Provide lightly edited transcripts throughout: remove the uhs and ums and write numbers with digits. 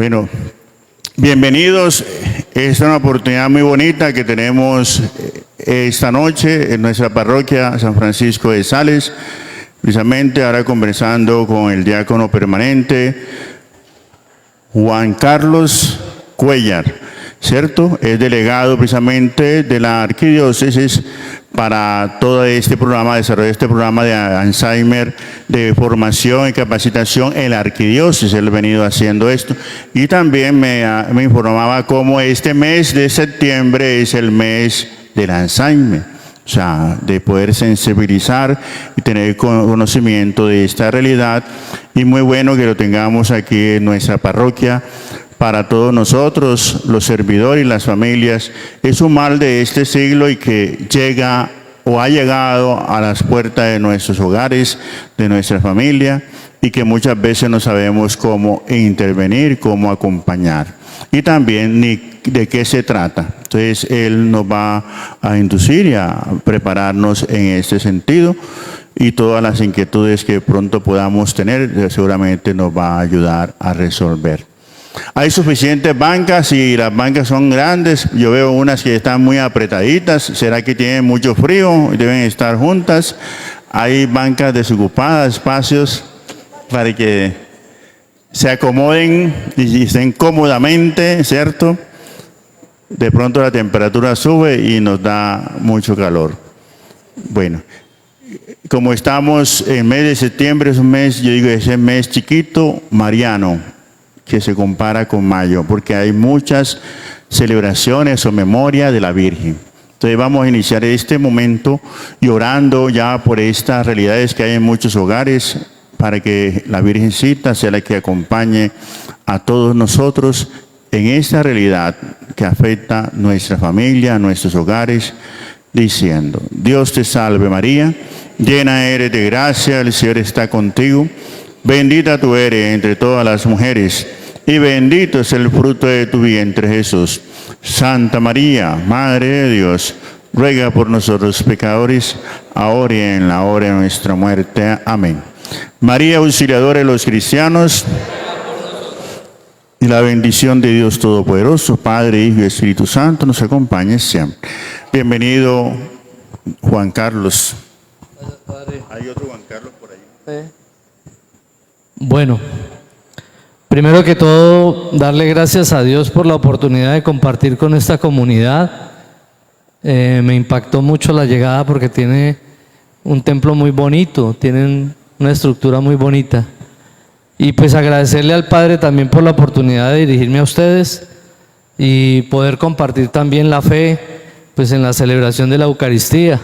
Bueno, bienvenidos. Es una oportunidad muy bonita que tenemos esta noche en nuestra parroquia San Francisco de Sales. Precisamente ahora conversando con el diácono permanente Juan Carlos Cuéllar, ¿cierto? Es delegado precisamente de la arquidiócesis para todo este programa, desarrollo de este programa de Alzheimer, de formación y capacitación en la arquidiócesis. Él ha venido haciendo esto. Y también me informaba cómo este mes de septiembre es el mes del Alzheimer. O sea, de poder sensibilizar y tener conocimiento de esta realidad. Y muy bueno que lo tengamos aquí en nuestra parroquia. Para todos nosotros, los servidores y las familias, es un mal de este siglo y que llega o ha llegado a las puertas de nuestros hogares, de nuestra familia, y que muchas veces no sabemos cómo intervenir, cómo acompañar. Y también ni de qué se trata. Entonces, él nos va a inducir y a prepararnos en este sentido, y todas las inquietudes que pronto podamos tener, seguramente nos va a ayudar a resolver. Hay suficientes bancas y las bancas son grandes. Yo veo unas que están muy apretaditas. ¿Será que tienen mucho frío y deben estar juntas? Hay bancas desocupadas, espacios para que se acomoden y estén cómodamente, ¿cierto? De pronto la temperatura sube y nos da mucho calor. Bueno, como estamos en mes de septiembre, es un mes, yo digo, es el mes chiquito, mariano, que se compara con mayo, porque hay muchas celebraciones o memoria de la Virgen. Entonces vamos a iniciar este momento llorando ya por estas realidades que hay en muchos hogares, para que la Virgencita sea la que acompañe a todos nosotros en esta realidad que afecta nuestra familia, nuestros hogares, diciendo: Dios te salve María, llena eres de gracia, el Señor está contigo, bendita tú eres entre todas las mujeres, y bendito es el fruto de tu vientre, Jesús. Santa María, Madre de Dios, ruega por nosotros pecadores, ahora y en la hora de nuestra muerte. Amén. María, auxiliadora de los cristianos, y la bendición de Dios Todopoderoso, Padre, Hijo y Espíritu Santo, nos acompañe siempre. Bienvenido, Juan Carlos. Hay otro Juan Carlos por ahí. Bueno, primero que todo, darle gracias a Dios por la oportunidad de compartir con esta comunidad. Me impactó mucho la llegada porque tiene un templo muy bonito, tienen una estructura muy bonita. Y pues agradecerle al Padre también por la oportunidad de dirigirme a ustedes y poder compartir también la fe pues en la celebración de la Eucaristía.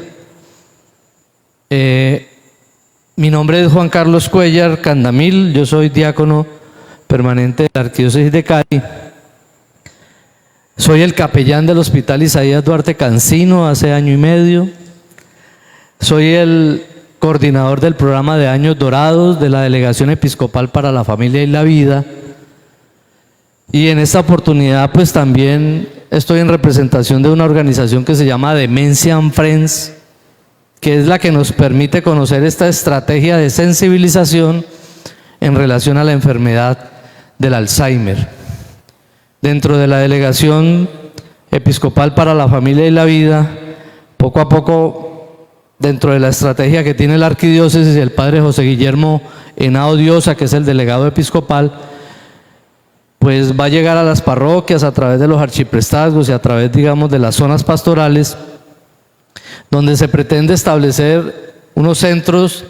Mi nombre es Juan Carlos Cuéllar Candamil, yo soy diácono permanente de la Arquidiócesis de Cali. Soy el capellán del Hospital Isaías Duarte Cancino hace año y medio. Soy el coordinador del programa de Años Dorados de la Delegación Episcopal para la Familia y la Vida. Y en esta oportunidad pues también estoy en representación de una organización que se llama Dementia and Friends, que es la que nos permite conocer esta estrategia de sensibilización en relación a la enfermedad del Alzheimer. Dentro de la Delegación Episcopal para la Familia y la Vida, poco a poco, dentro de la estrategia que tiene la arquidiócesis y el padre José Guillermo Henao Diosa, que es el delegado episcopal, pues va a llegar a las parroquias a través de los arciprestazgos y a través, digamos, de las zonas pastorales, donde se pretende establecer unos centros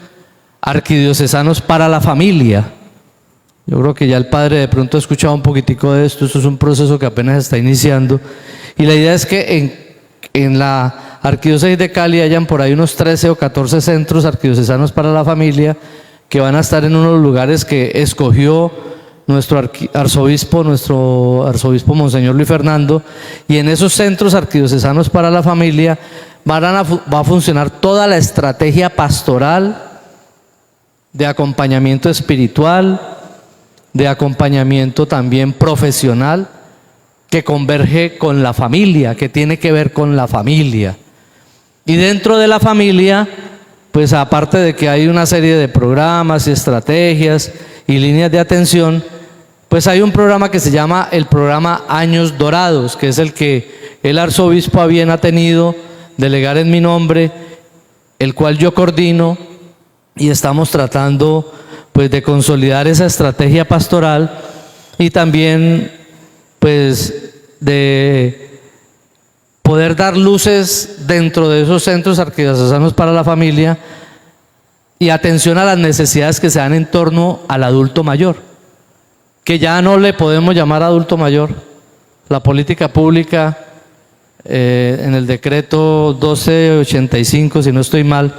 arquidiocesanos para la familia. Yo creo que ya el padre de pronto ha escuchado un poquitico de esto. Esto es un proceso que apenas está iniciando, y la idea es que en la arquidiócesis de Cali hayan por ahí unos 13 o 14 centros arquidiocesanos para la familia, que van a estar en unos lugares que escogió nuestro arzobispo Monseñor Luis Fernando, y en esos centros arquidiocesanos para la familia va a funcionar toda la estrategia pastoral, de acompañamiento espiritual, de acompañamiento también profesional, que converge con la familia, que tiene que ver con la familia. Y dentro de la familia, pues aparte de que hay una serie de programas y estrategias y líneas de atención, pues hay un programa que se llama el programa Años Dorados, que es el que el arzobispo a bien ha tenido delegar en mi nombre, el cual yo coordino, y estamos tratando pues de consolidar esa estrategia pastoral y también pues de poder dar luces dentro de esos centros arquidiocesanos para la familia y atención a las necesidades que se dan en torno al adulto mayor, que ya no le podemos llamar adulto mayor. La política pública en el decreto 1285, si no estoy mal,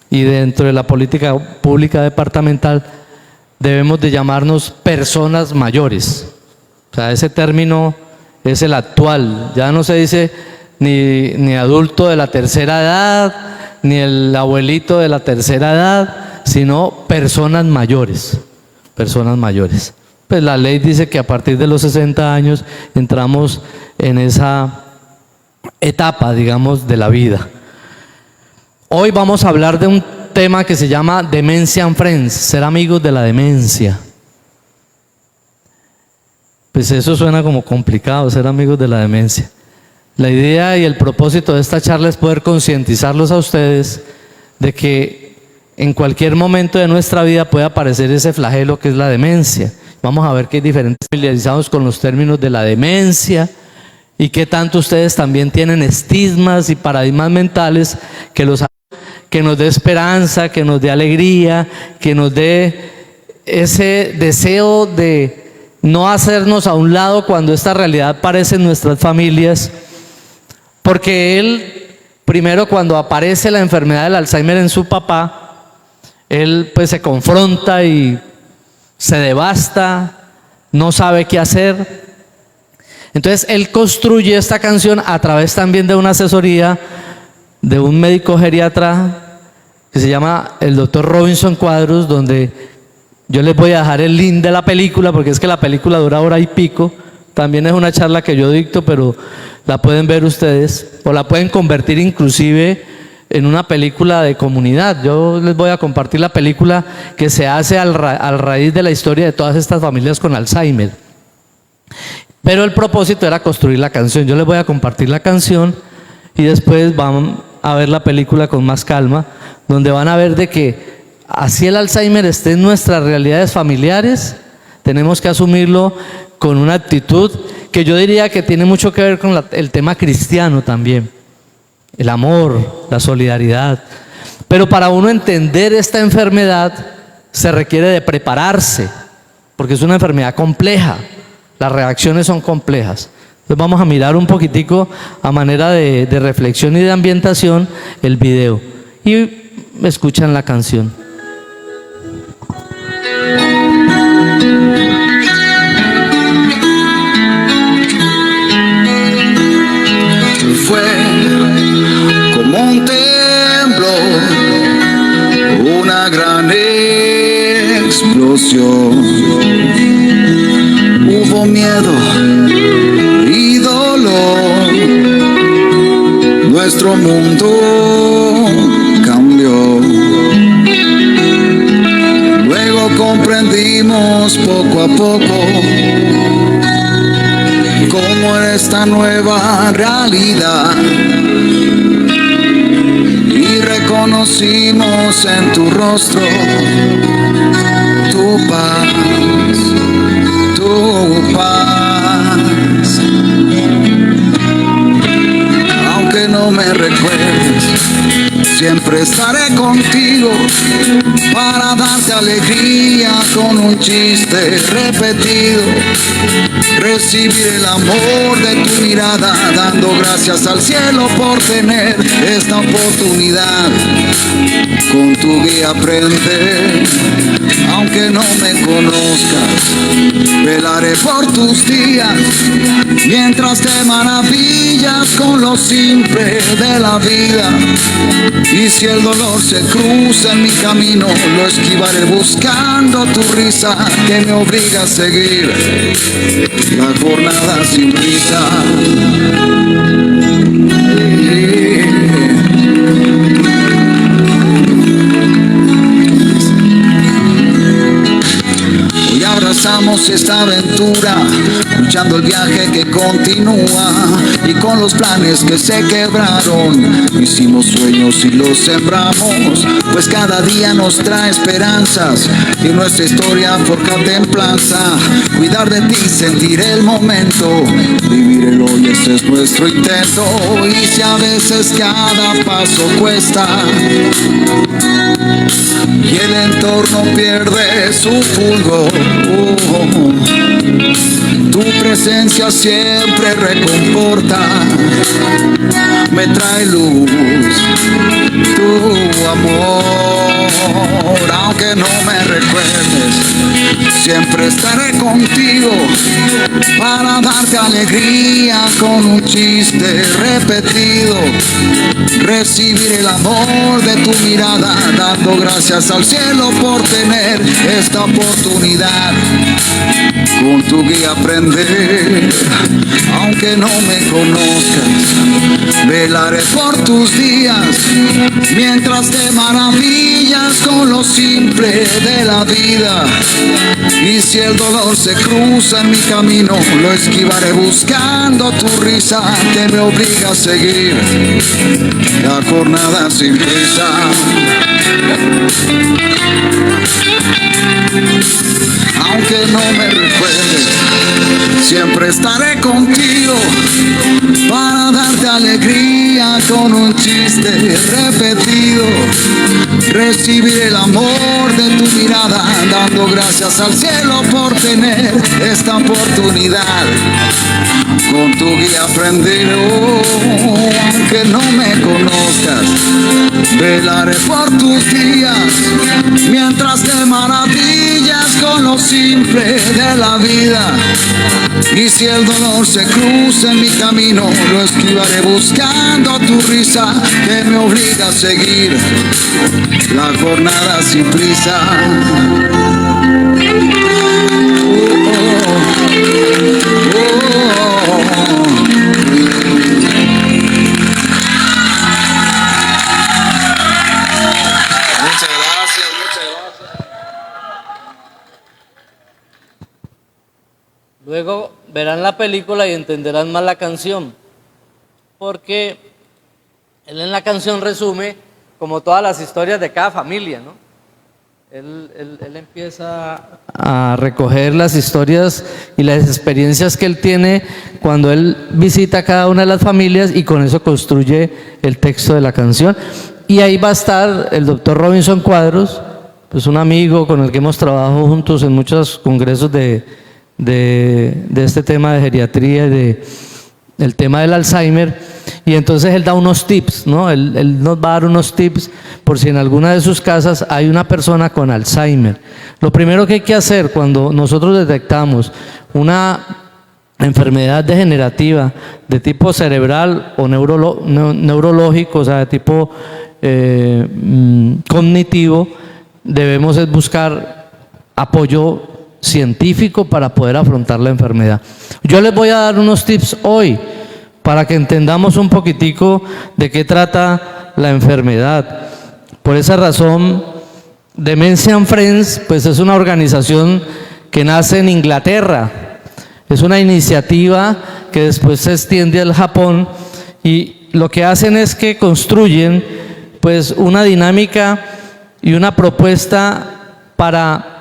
y dentro de la política pública departamental, debemos de llamarnos personas mayores. O sea, ese término es el actual. Ya no se dice ni adulto de la tercera edad, ni el abuelito de la tercera edad, sino personas mayores. Personas mayores. Pues la ley dice que a partir de los 60 años entramos en esa etapa, digamos, de la vida. Hoy vamos a hablar de un tema que se llama Dementia and Friends, ser amigos de la demencia. Pues eso suena como complicado, ser amigos de la demencia. La idea y el propósito de esta charla es poder concientizarlos a ustedes de que en cualquier momento de nuestra vida puede aparecer ese flagelo que es la demencia. Vamos a ver que hay diferentes familiarizados con los términos de la demencia y qué tanto ustedes también tienen estigmas y paradigmas mentales que nos dé esperanza, que nos dé alegría, que nos dé ese deseo de no hacernos a un lado cuando esta realidad aparece en nuestras familias, porque él, primero cuando aparece la enfermedad del Alzheimer en su papá, él pues se confronta y se devasta, no sabe qué hacer. Entonces él construye esta canción a través también de una asesoría de un médico geriatra que se llama el doctor Robinson Cuadros, donde yo les voy a dejar el link de la película, porque es que la película dura hora y pico. También es una charla que yo dicto, pero la pueden ver ustedes, o la pueden convertir inclusive en una película de comunidad. Yo les voy a compartir la película que se hace al raíz de la historia de todas estas familias con Alzheimer. Pero el propósito era construir la canción. Yo les voy a compartir la canción y después van a ver la película con más calma, donde van a ver de que así el Alzheimer esté en nuestras realidades familiares, tenemos que asumirlo con una actitud que yo diría que tiene mucho que ver con el tema cristiano también, el amor, la solidaridad. Pero para uno entender esta enfermedad se requiere de prepararse, porque es una enfermedad compleja, las reacciones son complejas. Entonces vamos a mirar un poquitico a manera de reflexión y de ambientación el video y escuchan la canción. Fue como un temblor, una gran explosión. Hubo miedo y dolor, nuestro mundo cambió. Luego comprendimos poco a poco cómo era esta nueva realidad y reconocimos en tu rostro tu paz, tu paz. Aunque no me recuerdes, siempre estaré contigo para darte alegría con un chiste repetido. Recibir el amor de tu mirada, dando gracias al cielo por tener esta oportunidad. Con tu guía aprender, aunque no me conozcas, velaré por tus días, mientras te maravillas con lo simple de la vida. Y si el dolor se cruza en mi camino, lo esquivaré buscando tu risa que me obliga a seguir la jornada sin risa. Voy a abrazar comenzamos esta aventura, luchando el viaje que continúa, y con los planes que se quebraron, hicimos sueños y los sembramos, pues cada día nos trae esperanzas, y nuestra historia forja templanza, cuidar de ti, sentir el momento, vivir el hoy, ese es nuestro intento, y si a veces cada paso cuesta, y el entorno pierde su fulgor, tu presencia siempre reconforta, me trae luz, tu amor, aunque no me recuerdes, siempre estaré contigo, para darte alegría con un chiste repetido, recibir el amor de tu mirada, dando gracias al cielo por tener esta oportunidad, con tu guía aprender, aunque no me conozcas, velaré por tus días, mientras te maravillas con lo simple de la vida, y si el dolor se cruza en mi camino, lo esquivaré buscando tu risa, que me obliga a seguir la jornada sin prisa. Aunque no me recuerdes, siempre estaré contigo, para darte alegría con un chiste repetido, recibir el amor de tu mirada, dando gracias al cielo por tener esta oportunidad, con tu guía aprender, aunque no me conozcas, velaré por tus días, mientras te maravillas con lo simple de la vida, y si el dolor se cruza en mi camino, lo esquivaré buscando tu risa, que me obliga a seguir la jornada sin prisa. Muchas gracias. Luego verán la película y entenderán más la canción, porque él en la canción resume como todas las historias de cada familia, ¿no? Él empieza a recoger las historias y las experiencias que él tiene cuando él visita cada una de las familias, y con eso construye el texto de la canción. Y ahí va a estar el doctor Robinson Cuadros, pues un amigo con el que hemos trabajado juntos en muchos congresos de este tema de geriatría y del tema del Alzheimer. Y entonces él da unos tips, ¿no? Él nos va a dar unos tips por si en alguna de sus casas hay una persona con Alzheimer. Lo primero que hay que hacer cuando nosotros detectamos una enfermedad degenerativa de tipo cerebral o neurológico, o sea, de tipo cognitivo, debemos es buscar apoyo científico para poder afrontar la enfermedad. Yo les voy a dar unos tips hoy para que entendamos un poquitico de qué trata la enfermedad. Por esa razón, Dementia and Friends, pues es una organización que nace en Inglaterra. Es una iniciativa que después se extiende al Japón, y lo que hacen es que construyen pues una dinámica y una propuesta para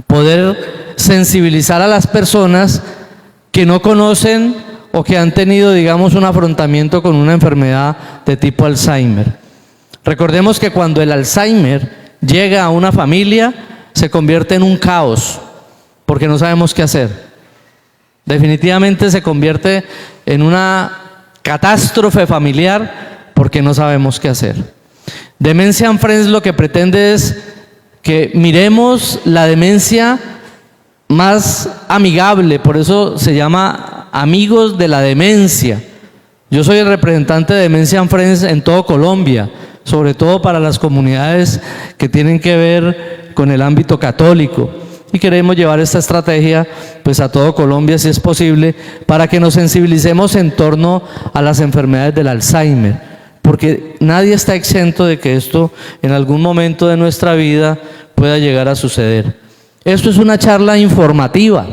poder sensibilizar a las personas que no conocen o que han tenido, digamos, un afrontamiento con una enfermedad de tipo Alzheimer. Recordemos que cuando el Alzheimer llega a una familia, se convierte en un caos, porque no sabemos qué hacer. Definitivamente se convierte en una catástrofe familiar, porque no sabemos qué hacer. Dementia and Friends lo que pretende es que miremos la demencia más amigable, por eso se llama Amigos de la Demencia. Yo soy el representante de Dementia and Friends en todo Colombia, sobre todo para las comunidades que tienen que ver con el ámbito católico, y queremos llevar esta estrategia pues a todo Colombia si es posible, para que nos sensibilicemos en torno a las enfermedades del Alzheimer, porque nadie está exento de que esto en algún momento de nuestra vida pueda llegar a suceder. Esto es una charla informativa,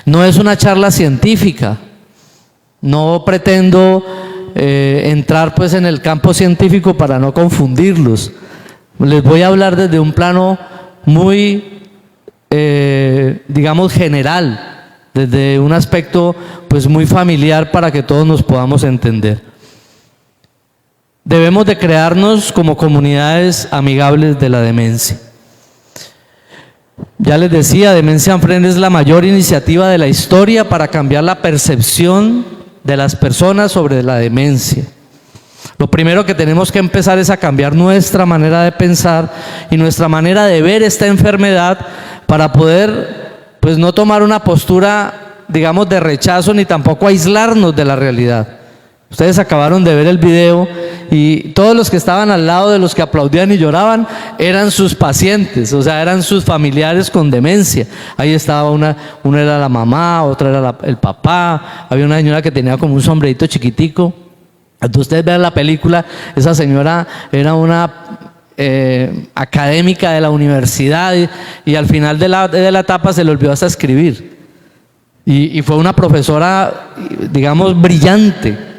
no es una charla científica. No pretendo entrar pues en el campo científico para no confundirlos. Les voy a hablar desde un plano muy, digamos, general, desde un aspecto pues muy familiar para que todos nos podamos entender. Debemos de crearnos como comunidades amigables de la demencia. Ya les decía, Demencia Unfriend es la mayor iniciativa de la historia para cambiar la percepción de las personas sobre la demencia. Lo primero que tenemos que empezar es a cambiar nuestra manera de pensar y nuestra manera de ver esta enfermedad para poder, pues, no tomar una postura, digamos, de rechazo ni tampoco aislarnos de la realidad. Ustedes acabaron de ver el video y todos los que estaban al lado de los que aplaudían y lloraban eran sus pacientes, o sea, eran sus familiares con demencia. Ahí estaba una era la mamá, otra era el papá, había una señora que tenía como un sombrerito chiquitico. Entonces ustedes ven la película, esa señora era una académica de la universidad y al final de la etapa se le olvidó hasta escribir. Y fue una profesora, digamos, brillante.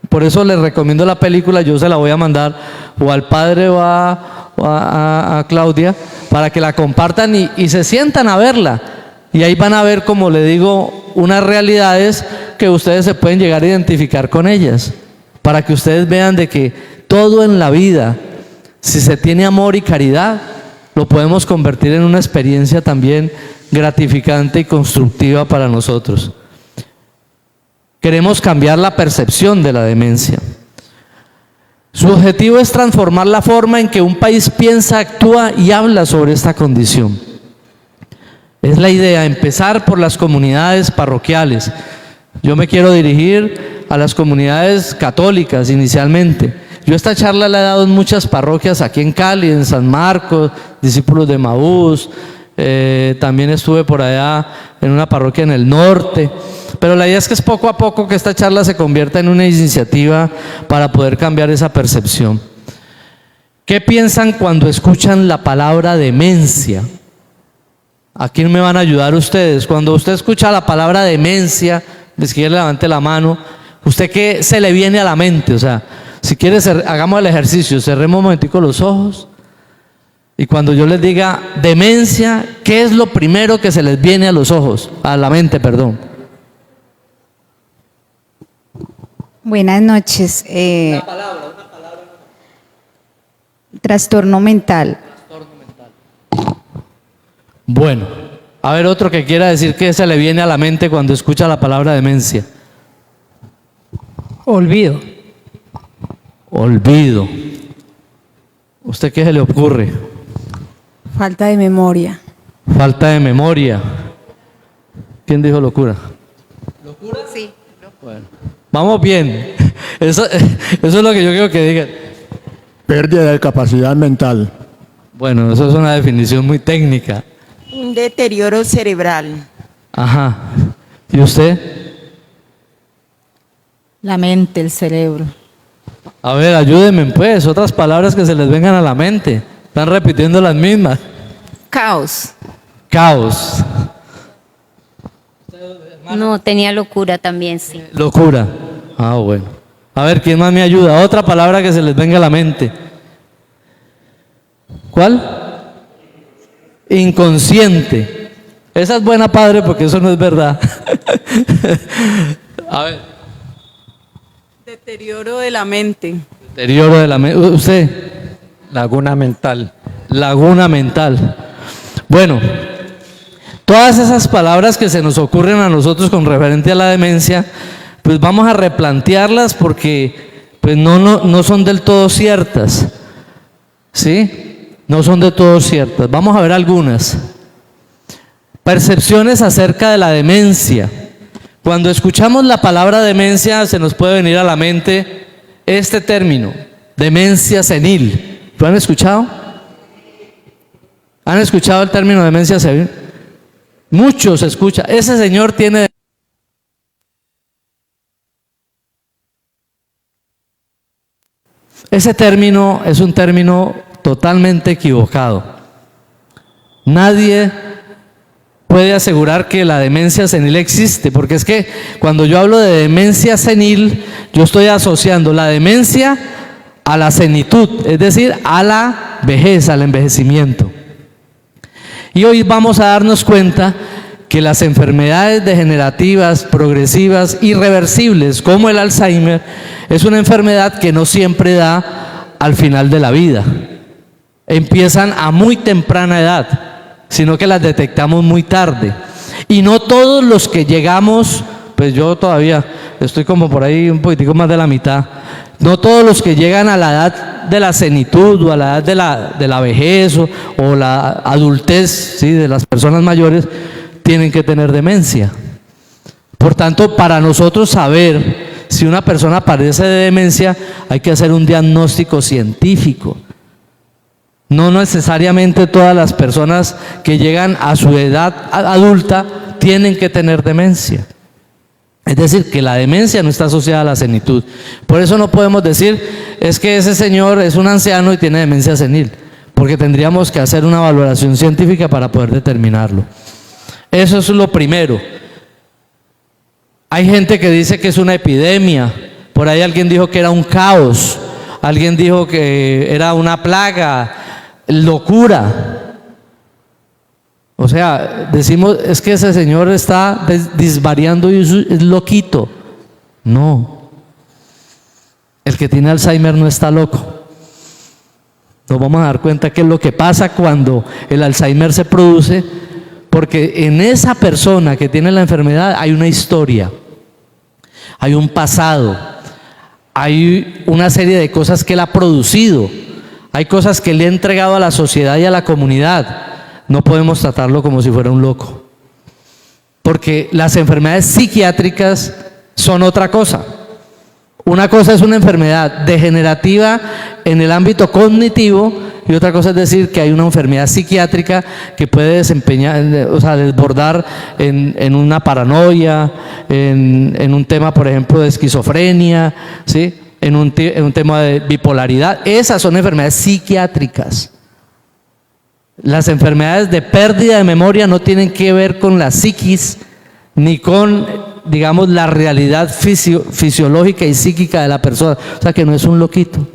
Por eso les recomiendo la película, yo se la voy a mandar o al padre o a Claudia para que la compartan y se sientan a verla. Y ahí van a ver, como le digo, unas realidades que ustedes se pueden llegar a identificar con ellas. Para que ustedes vean de que todo en la vida, si se tiene amor y caridad, lo podemos convertir en una experiencia también gratificante y constructiva para nosotros. Queremos cambiar la percepción de la demencia. Su objetivo es transformar la forma en que un país piensa, actúa y habla sobre esta condición. Es la idea, empezar por las comunidades parroquiales. Yo me quiero dirigir a las comunidades católicas inicialmente. Yo esta charla la he dado en muchas parroquias aquí en Cali, en San Marcos, discípulos de Emaús. También estuve por allá en una parroquia en el norte. Pero la idea es que es poco a poco que esta charla se convierta en una iniciativa para poder cambiar esa percepción. ¿Qué piensan cuando escuchan la palabra demencia? Aquí me van a ayudar ustedes. Cuando usted escucha la palabra demencia, les quiere levante la mano, ¿usted qué se le viene a la mente? O sea, si quiere, hagamos el ejercicio, cerremos un momentico los ojos. Y cuando yo les diga demencia, ¿qué es lo primero que se les viene a los ojos? A la mente, perdón. Buenas noches. Una palabra. Trastorno mental. Bueno, a ver otro que quiera decir qué se le viene a la mente cuando escucha la palabra demencia. Olvido. Olvido. ¿Usted qué se le ocurre? Falta de memoria. Falta de memoria. ¿Quién dijo locura? ¿Locura? Sí. Bueno, vamos bien. Eso es lo que yo quiero que digan. Pérdida de capacidad mental. Bueno, eso es una definición muy técnica. Un deterioro cerebral. Ajá. ¿Y usted? La mente, el cerebro. A ver, ayúdenme pues, otras palabras que se les vengan a la mente. Están repitiendo las mismas. Caos. Caos. No, tenía locura también, sí. Locura. Ah, bueno. A ver, ¿quién más me ayuda? Otra palabra que se les venga a la mente. ¿Cuál? Inconsciente. Esa es buena, padre, porque eso no es verdad. A ver. Deterioro de la mente. Deterioro de la mente. ¿Usted? Laguna mental. Laguna mental. Bueno, todas esas palabras que se nos ocurren a nosotros con referente a la demencia, pues vamos a replantearlas porque pues no son del todo ciertas. ¿Sí? No son del todo ciertas. Vamos a ver algunas. Percepciones acerca de la demencia. Cuando escuchamos la palabra demencia se nos puede venir a la mente este término, demencia senil. ¿Lo han escuchado? ¿Han escuchado el término demencia senil? Muchos escuchan. Ese señor tiene... Ese término es un término totalmente equivocado. Nadie puede asegurar que la demencia senil existe, porque es que cuando yo hablo de demencia senil, yo estoy asociando la demencia a la senitud, es decir, a la vejez, al envejecimiento. Y hoy vamos a darnos cuenta que las enfermedades degenerativas, progresivas, irreversibles, como el Alzheimer, es una enfermedad que no siempre da al final de la vida. Empiezan a muy temprana edad, sino que las detectamos muy tarde. Y no todos los que llegamos, pues yo todavía estoy como por ahí un poquitico más de la mitad, no todos los que llegan a la edad de la senitud o a la edad de la vejez o la adultez, ¿sí?, de las personas mayores, tienen que tener demencia. Por tanto, para nosotros saber si una persona padece de demencia, hay que hacer un diagnóstico científico. No necesariamente todas las personas que llegan a su edad adulta tienen que tener demencia. Es decir, que la demencia no está asociada a la senitud. Por eso no podemos decir, es que ese señor es un anciano y tiene demencia senil, porque tendríamos que hacer una valoración científica para poder determinarlo. Eso es lo primero. Hay gente que dice que es una epidemia. Por ahí alguien dijo que era un caos. Alguien dijo que era una plaga, locura. O sea, decimos, es que ese señor está disvariando y es loquito. No. El que tiene Alzheimer no está loco. Nos vamos a dar cuenta qué es lo que pasa cuando el Alzheimer se produce, porque en esa persona que tiene la enfermedad hay una historia, hay un pasado, hay una serie de cosas que él ha producido, hay cosas que le ha entregado a la sociedad y a la comunidad. No podemos tratarlo como si fuera un loco, porque las enfermedades psiquiátricas son otra cosa. Una cosa es una enfermedad degenerativa en el ámbito cognitivo y otra cosa es decir que hay una enfermedad psiquiátrica que puede desbordar en una paranoia, en un tema, por ejemplo, de esquizofrenia, ¿sí?, en un tema de bipolaridad. Esas son enfermedades psiquiátricas. Las enfermedades de pérdida de memoria no tienen que ver con la psiquis ni con, digamos, la realidad fisiológica y psíquica de la persona. O sea, que no es un loquito,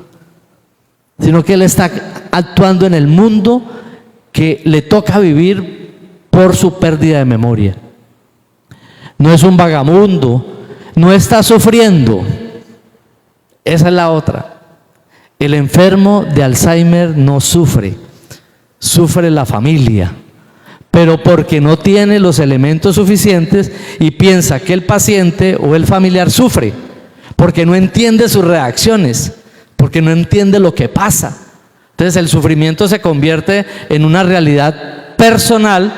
sino que él está actuando en el mundo que le toca vivir por su pérdida de memoria. No es un vagabundo, no está sufriendo. Esa es la otra. El enfermo de Alzheimer no sufre, sufre la familia, pero porque no tiene los elementos suficientes y piensa que el paciente o el familiar sufre, porque no entiende sus reacciones, porque no entiende lo que pasa. Entonces el sufrimiento se convierte en una realidad personal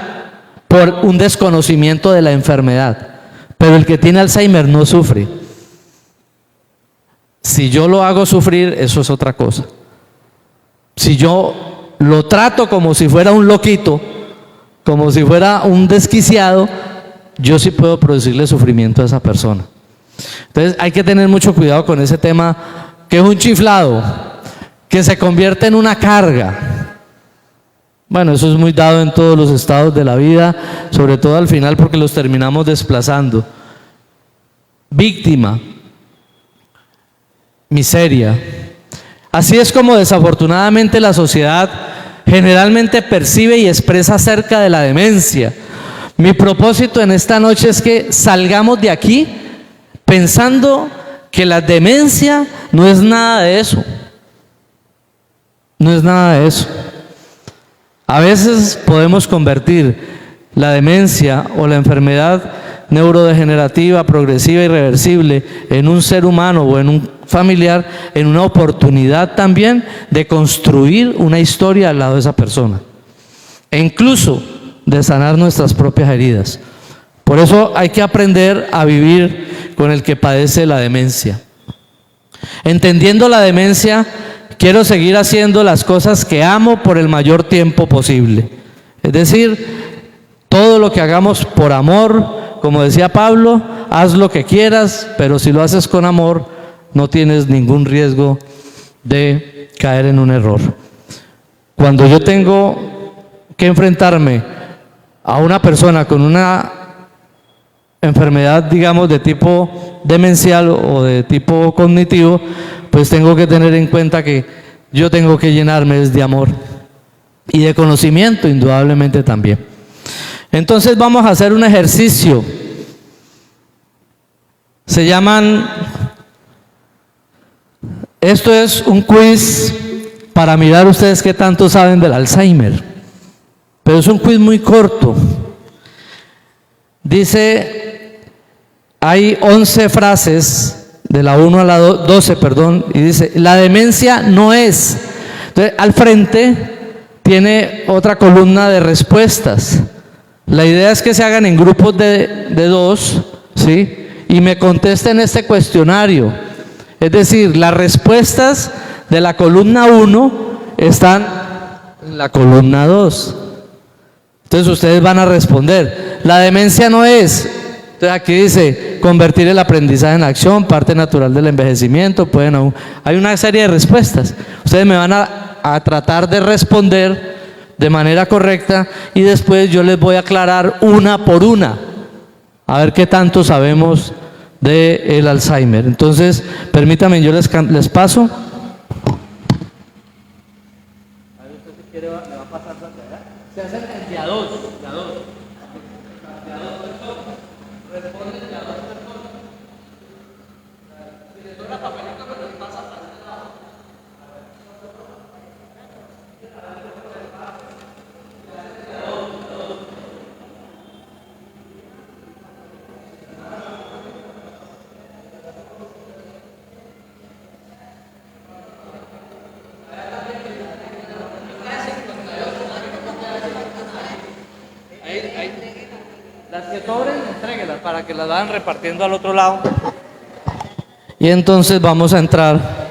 por un desconocimiento de la enfermedad. Pero el que tiene Alzheimer no sufre. Si yo lo hago sufrir, eso es otra cosa. Si yo lo trato como si fuera un loquito, como si fuera un desquiciado, yo sí puedo producirle sufrimiento a esa persona. Entonces hay que tener mucho cuidado con ese tema, que es un chiflado, que se convierte en una carga. Bueno, eso es muy dado en todos los estados de la vida, sobre todo al final, porque los terminamos desplazando. Víctima, miseria. Así es como desafortunadamente la sociedad generalmente percibe y expresa acerca de la demencia. Mi propósito en esta noche es que salgamos de aquí pensando que la demencia no es nada de eso. No es nada de eso. A veces podemos convertir la demencia o la enfermedad neurodegenerativa, progresiva y irreversible en un ser humano o en un familiar, en una oportunidad también de construir una historia al lado de esa persona e incluso de sanar nuestras propias heridas. Por eso hay que aprender a vivir con el que padece la demencia. Entendiendo la demencia, quiero seguir haciendo las cosas que amo por el mayor tiempo posible. Es decir, todo lo que hagamos por amor. Como decía Pablo, haz lo que quieras, pero si lo haces con amor, no tienes ningún riesgo de caer en un error. Cuando yo tengo que enfrentarme a una persona con una enfermedad, digamos, de tipo demencial o de tipo cognitivo, pues tengo que tener en cuenta que yo tengo que llenarme de amor y de conocimiento, indudablemente también. Entonces vamos a hacer un ejercicio. Se llaman, esto es un quiz para mirar ustedes qué tanto saben del Alzheimer, pero es un quiz muy corto. Dice, hay 11 frases, de la 1 a la 12, perdón, y dice, la demencia no es. Entonces, al frente tiene otra columna de respuestas. La idea es que se hagan en grupos de 2, ¿sí? Y me contesten este cuestionario. Es decir, las respuestas de la columna 1 están en la columna 2. Entonces ustedes van a responder. La demencia no es. Entonces aquí dice, convertir el aprendizaje en acción, parte natural del envejecimiento. Hay una serie de respuestas. Ustedes me van a tratar de responder de manera correcta y después yo les voy a aclarar una por una, a ver qué tanto sabemos del Alzheimer. Entonces, permítanme, yo les paso. Se hacen de a 2, de a 2. Responden de a 2 personas. Si les doy la papelita, pues les pasa para este lado. Las que sobren, entréguelas para que las vayan repartiendo al otro lado. Y entonces vamos a entrar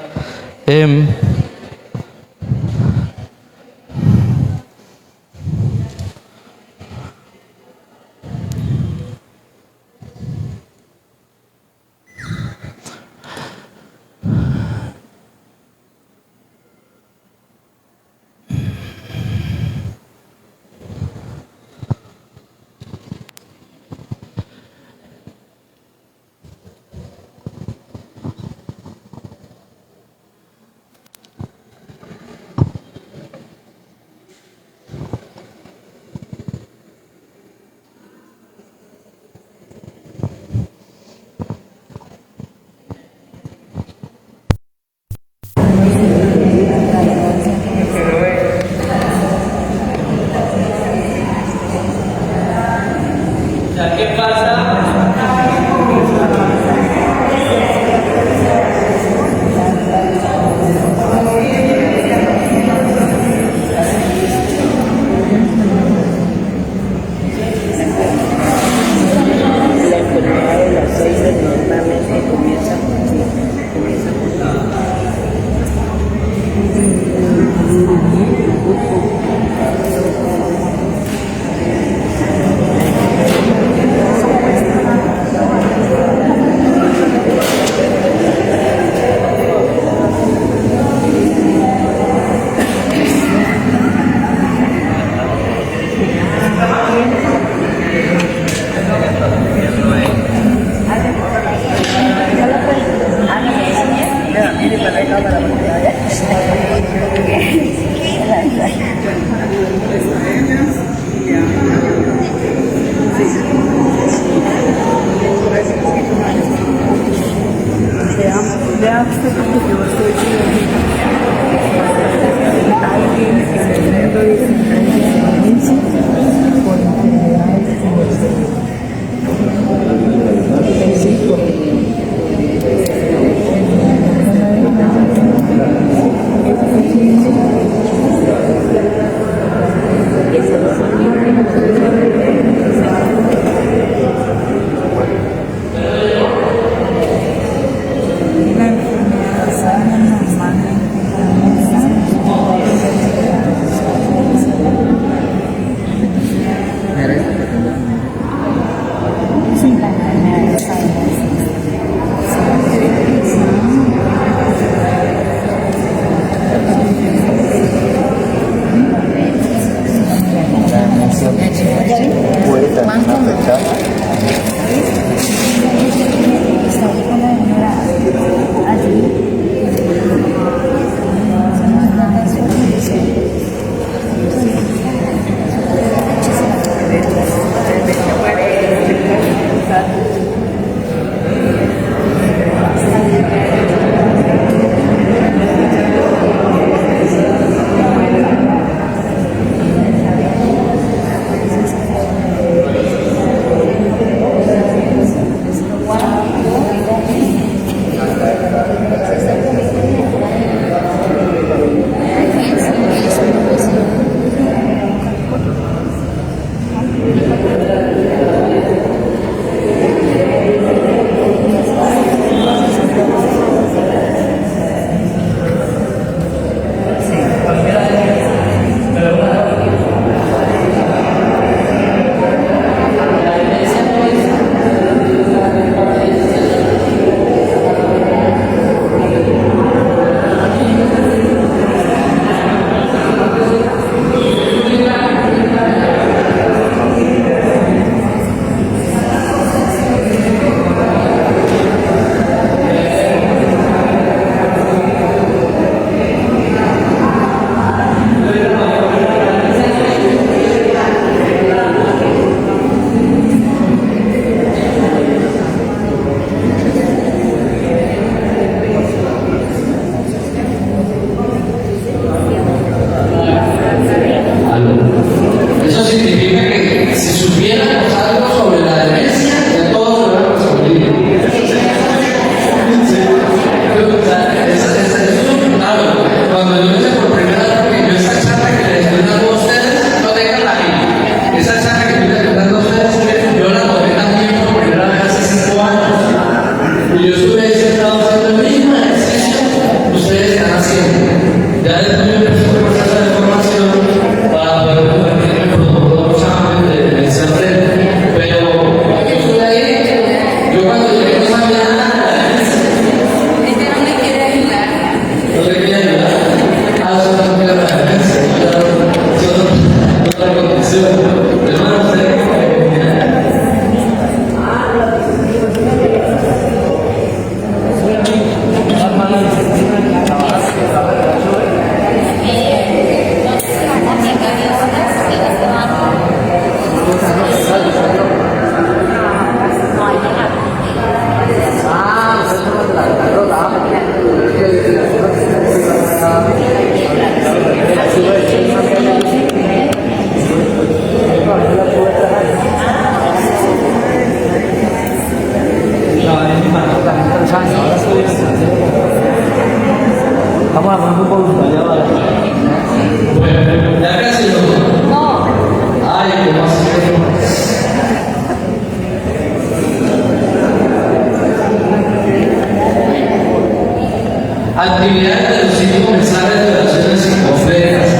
Actividades de los 5 mensajes de oraciones y ofrendas.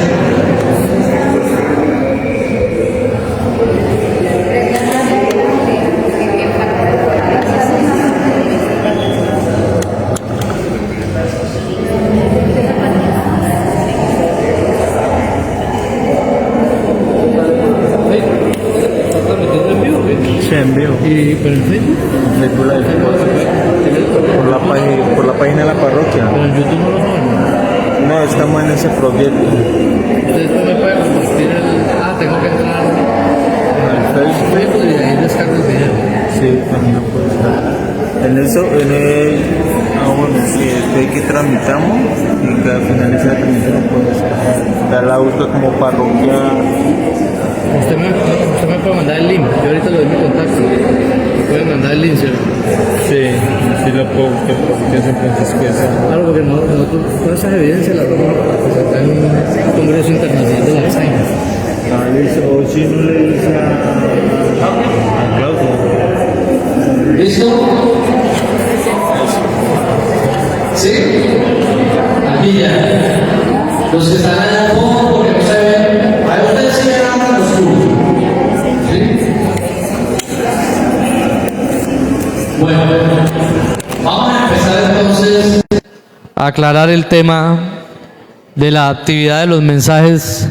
Sí, en vivo. ¿Y por el Facebook? Facebook Live. Por la página de la parroquia. Pero en YouTube no lo ponen. No, estamos en ese proyecto. Entonces no me puede compartir el... Ah, tengo que entrar En el Facebook. Facebook y ahí descargo el video. Sí, también lo puede estar. En eso, bueno, sí, de que tramitamos y que al finalizar la transmisión puedes dar la uso como parroquia. Usted me puede mandar el link. Yo ahorita le doy mi contacto. Me puede mandar el link, ¿cierto? Sí lo puedo buscar porque es en Francisco de Sales. Claro, porque nosotros todas esas evidencias las vamos a presentar en un congreso internacional de Alzheimer. O si no le dice a Claudio. ¿Listo? ¿Sí? Aquí ya. Los que están allá al fondo, porque no se ven. Ahí ustedes sí ven a los oscuro. ¿Sí? Bueno, vamos a empezar entonces a aclarar el tema de la actividad de los mensajes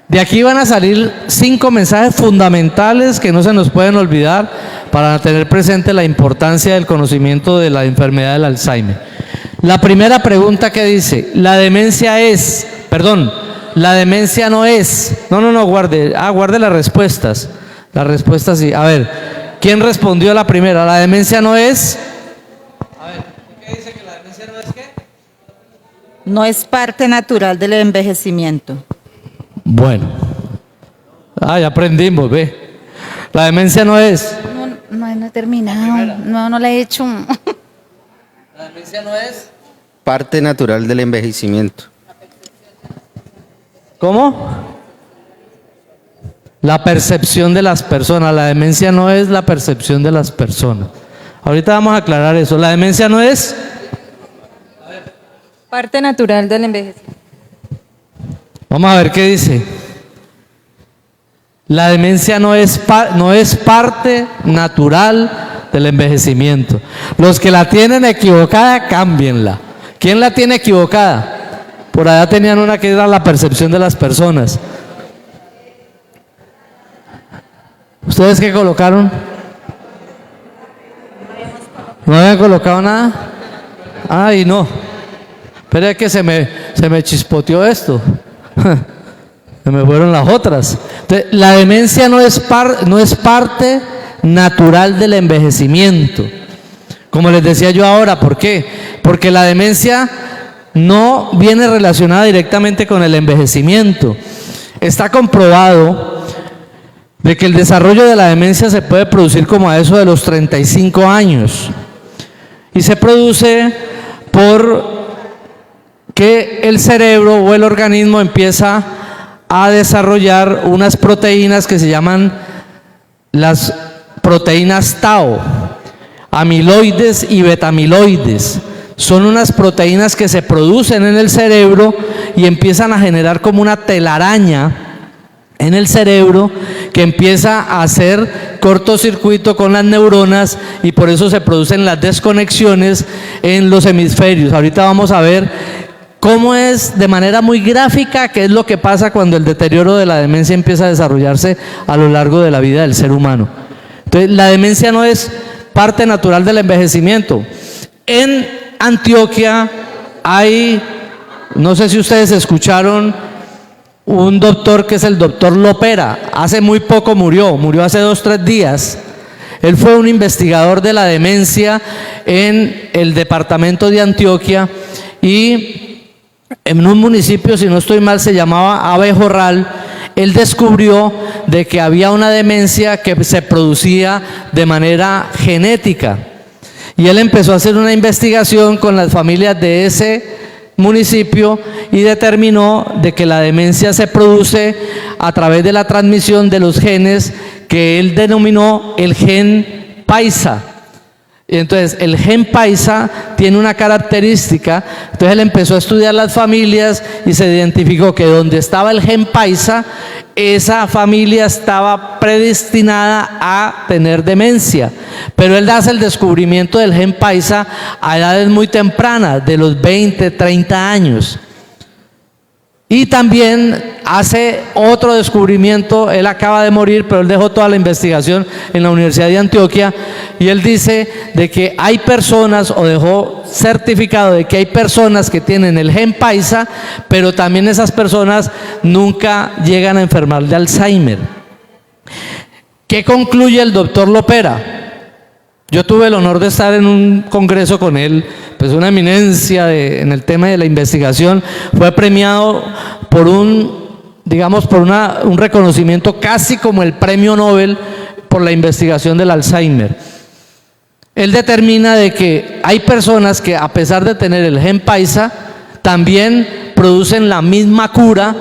De aquí van a salir 5 mensajes fundamentales que no se nos pueden olvidar para tener presente la importancia del conocimiento de la enfermedad del Alzheimer. La primera pregunta que dice, la demencia no es, guarde las respuestas. Las respuestas sí. A ver, ¿quién respondió la primera? La demencia no es. A ver, ¿qué dice que la demencia no es qué? No es parte natural del envejecimiento. Bueno. Ya aprendimos, ve. La demencia no es. No he terminado. No la he hecho. La demencia no es. Parte natural del envejecimiento. ¿Cómo? La percepción de las personas. La demencia no es la percepción de las personas. Ahorita vamos a aclarar eso. La demencia no es. Parte natural del envejecimiento. Vamos a ver qué dice. La demencia no es parte natural del envejecimiento. Los que la tienen equivocada, cámbienla. ¿Quién la tiene equivocada? Por allá tenían una que era la percepción de las personas. ¿Ustedes qué colocaron? ¿No habían colocado nada? Ay, no. Espera que se me chispoteó esto. Se me fueron las otras. Entonces, la demencia no es parte natural del envejecimiento. Como les decía yo ahora, ¿por qué? Porque la demencia no viene relacionada directamente con el envejecimiento. Está comprobado de que el desarrollo de la demencia se puede producir como a eso de los 35 años. Y se produce por que el cerebro o el organismo empieza a desarrollar unas proteínas que se llaman las proteínas tau, amiloides y betamiloides. Son unas proteínas que se producen en el cerebro y empiezan a generar como una telaraña en el cerebro que empieza a hacer cortocircuito con las neuronas y por eso se producen las desconexiones en los hemisferios. Ahorita vamos a ver cómo es de manera muy gráfica qué es lo que pasa cuando el deterioro de la demencia empieza a desarrollarse a lo largo de la vida del ser humano. Entonces, la demencia no es parte natural del envejecimiento. En Antioquia hay, no sé si ustedes escucharon, un doctor que es el doctor Lopera. Hace muy poco murió hace 2 o 3 días. Él fue un investigador de la demencia en el departamento de Antioquia y en un municipio, si no estoy mal, se llamaba Abejorral. Él descubrió de que había una demencia que se producía de manera genética. Y él empezó a hacer una investigación con las familias de ese municipio y determinó de que la demencia se produce a través de la transmisión de los genes que él denominó el gen paisa. Y entonces el gen paisa tiene una característica. Entonces él empezó a estudiar las familias y se identificó que donde estaba el gen paisa, esa familia estaba predestinada a tener demencia. Pero él hace el descubrimiento del gen paisa a edades muy tempranas, de los 20, 30 años. Y también hace otro descubrimiento. Él acaba de morir, pero él dejó toda la investigación en la Universidad de Antioquia, y él dice de que hay personas, o dejó certificado de que hay personas que tienen el gen paisa, pero también esas personas nunca llegan a enfermar de Alzheimer. ¿Qué concluye el doctor Lopera? Yo tuve el honor de estar en un congreso con él, pues una eminencia en el tema de la investigación. Fue premiado por un reconocimiento casi como el premio Nobel por la investigación del Alzheimer. Él determina de que hay personas que, a pesar de tener el gen paisa, también producen la misma cura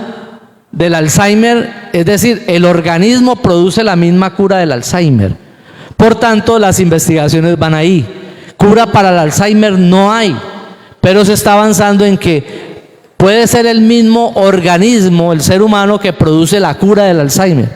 del Alzheimer, es decir, el organismo produce la misma cura del Alzheimer. Por tanto, las investigaciones van ahí. Cura para el Alzheimer no hay, pero se está avanzando en que puede ser el mismo organismo, el ser humano, que produce la cura del Alzheimer.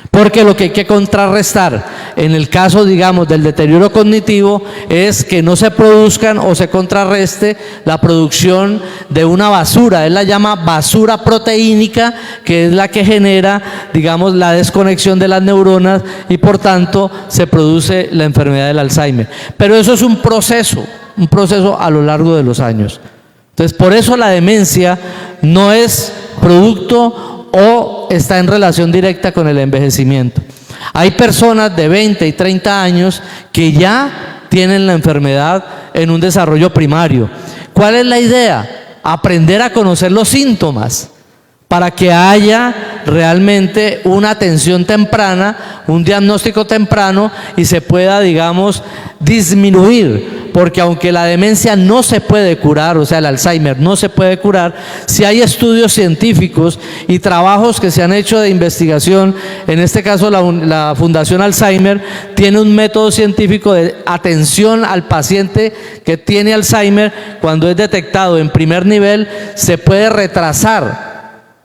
Porque lo que hay que contrarrestar en el caso, digamos, del deterioro cognitivo, es que no se produzcan o se contrarreste la producción de una basura. Él la llama basura proteínica, que es la que genera, digamos, la desconexión de las neuronas y por tanto se produce la enfermedad del Alzheimer. Pero eso es un proceso a lo largo de los años. Entonces, por eso la demencia no es producto o está en relación directa con el envejecimiento. Hay personas de 20 y 30 años que ya tienen la enfermedad en un desarrollo primario. ¿Cuál es la idea? Aprender a conocer los síntomas para que haya realmente una atención temprana, un diagnóstico temprano y se pueda, digamos, disminuir. Porque aunque la demencia no se puede curar, o sea, el Alzheimer no se puede curar, sí hay estudios científicos y trabajos que se han hecho de investigación. En este caso, la Fundación Alzheimer tiene un método científico de atención al paciente que tiene Alzheimer. Cuando es detectado en primer nivel, se puede retrasar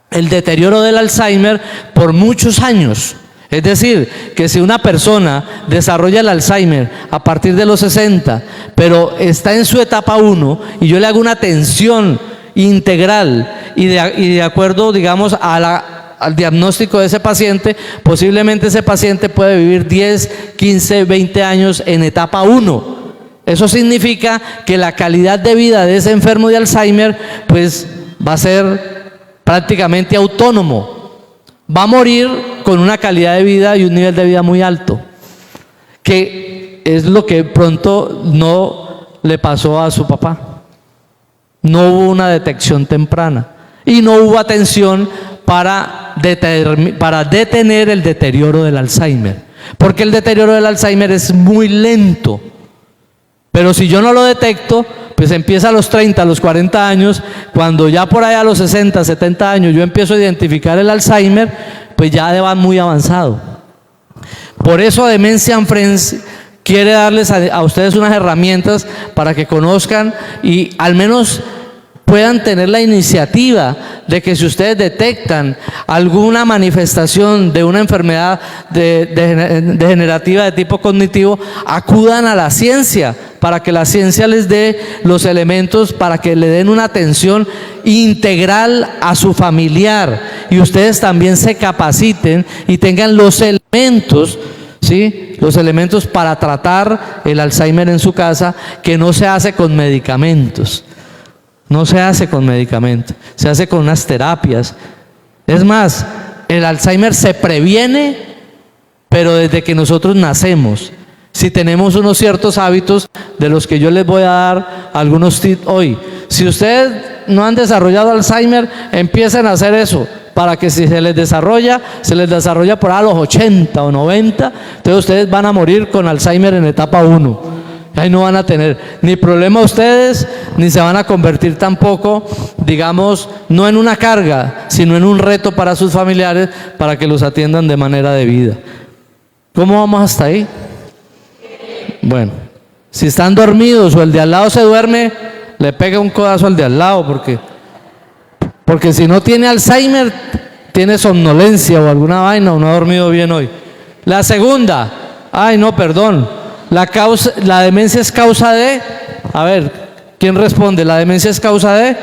el deterioro del Alzheimer por muchos años. Es decir, que si una persona desarrolla el Alzheimer a partir de los 60, pero está en su etapa 1 y yo le hago una atención integral y de acuerdo, digamos, al diagnóstico de ese paciente, posiblemente ese paciente puede vivir 10, 15, 20 años en etapa 1. Eso significa que la calidad de vida de ese enfermo de Alzheimer pues va a ser prácticamente autónomo. Va a morir con una calidad de vida y un nivel de vida muy alto, que es lo que pronto no le pasó a su papá. No hubo una detección temprana y no hubo atención para detener el deterioro del Alzheimer, porque el deterioro del Alzheimer es muy lento. Pero si yo no lo detecto, pues empieza a los 30, a los 40 años, cuando ya por allá a los 60, 70 años yo empiezo a identificar el Alzheimer, pues ya va muy avanzado. Por eso Dementia and Friends quiere darles a ustedes unas herramientas para que conozcan y al menos puedan tener la iniciativa de que si ustedes detectan alguna manifestación de una enfermedad degenerativa de tipo cognitivo, acudan a la ciencia para que la ciencia les dé los elementos para que le den una atención integral a su familiar y ustedes también se capaciten y tengan los elementos, ¿sí? Los elementos para tratar el Alzheimer en su casa, que no se hace con medicamentos. No se hace con medicamentos, se hace con unas terapias. Es más, el Alzheimer se previene, pero desde que nosotros nacemos. Si tenemos unos ciertos hábitos de los que yo les voy a dar algunos tips hoy. Si ustedes no han desarrollado Alzheimer, empiecen a hacer eso, para que si se les desarrolla por a los 80 o 90, entonces ustedes van a morir con Alzheimer en etapa 1. Ahí no van a tener ni problema ustedes, ni se van a convertir tampoco, digamos, no en una carga, sino en un reto para sus familiares, para que los atiendan de manera debida. ¿Cómo vamos hasta ahí? Bueno, si están dormidos o el de al lado se duerme, le pega un codazo al de al lado, porque si no tiene Alzheimer, tiene somnolencia o alguna vaina o no ha dormido bien hoy. La segunda, la demencia es causa de, a ver, ¿quién responde? ¿La demencia es causa de?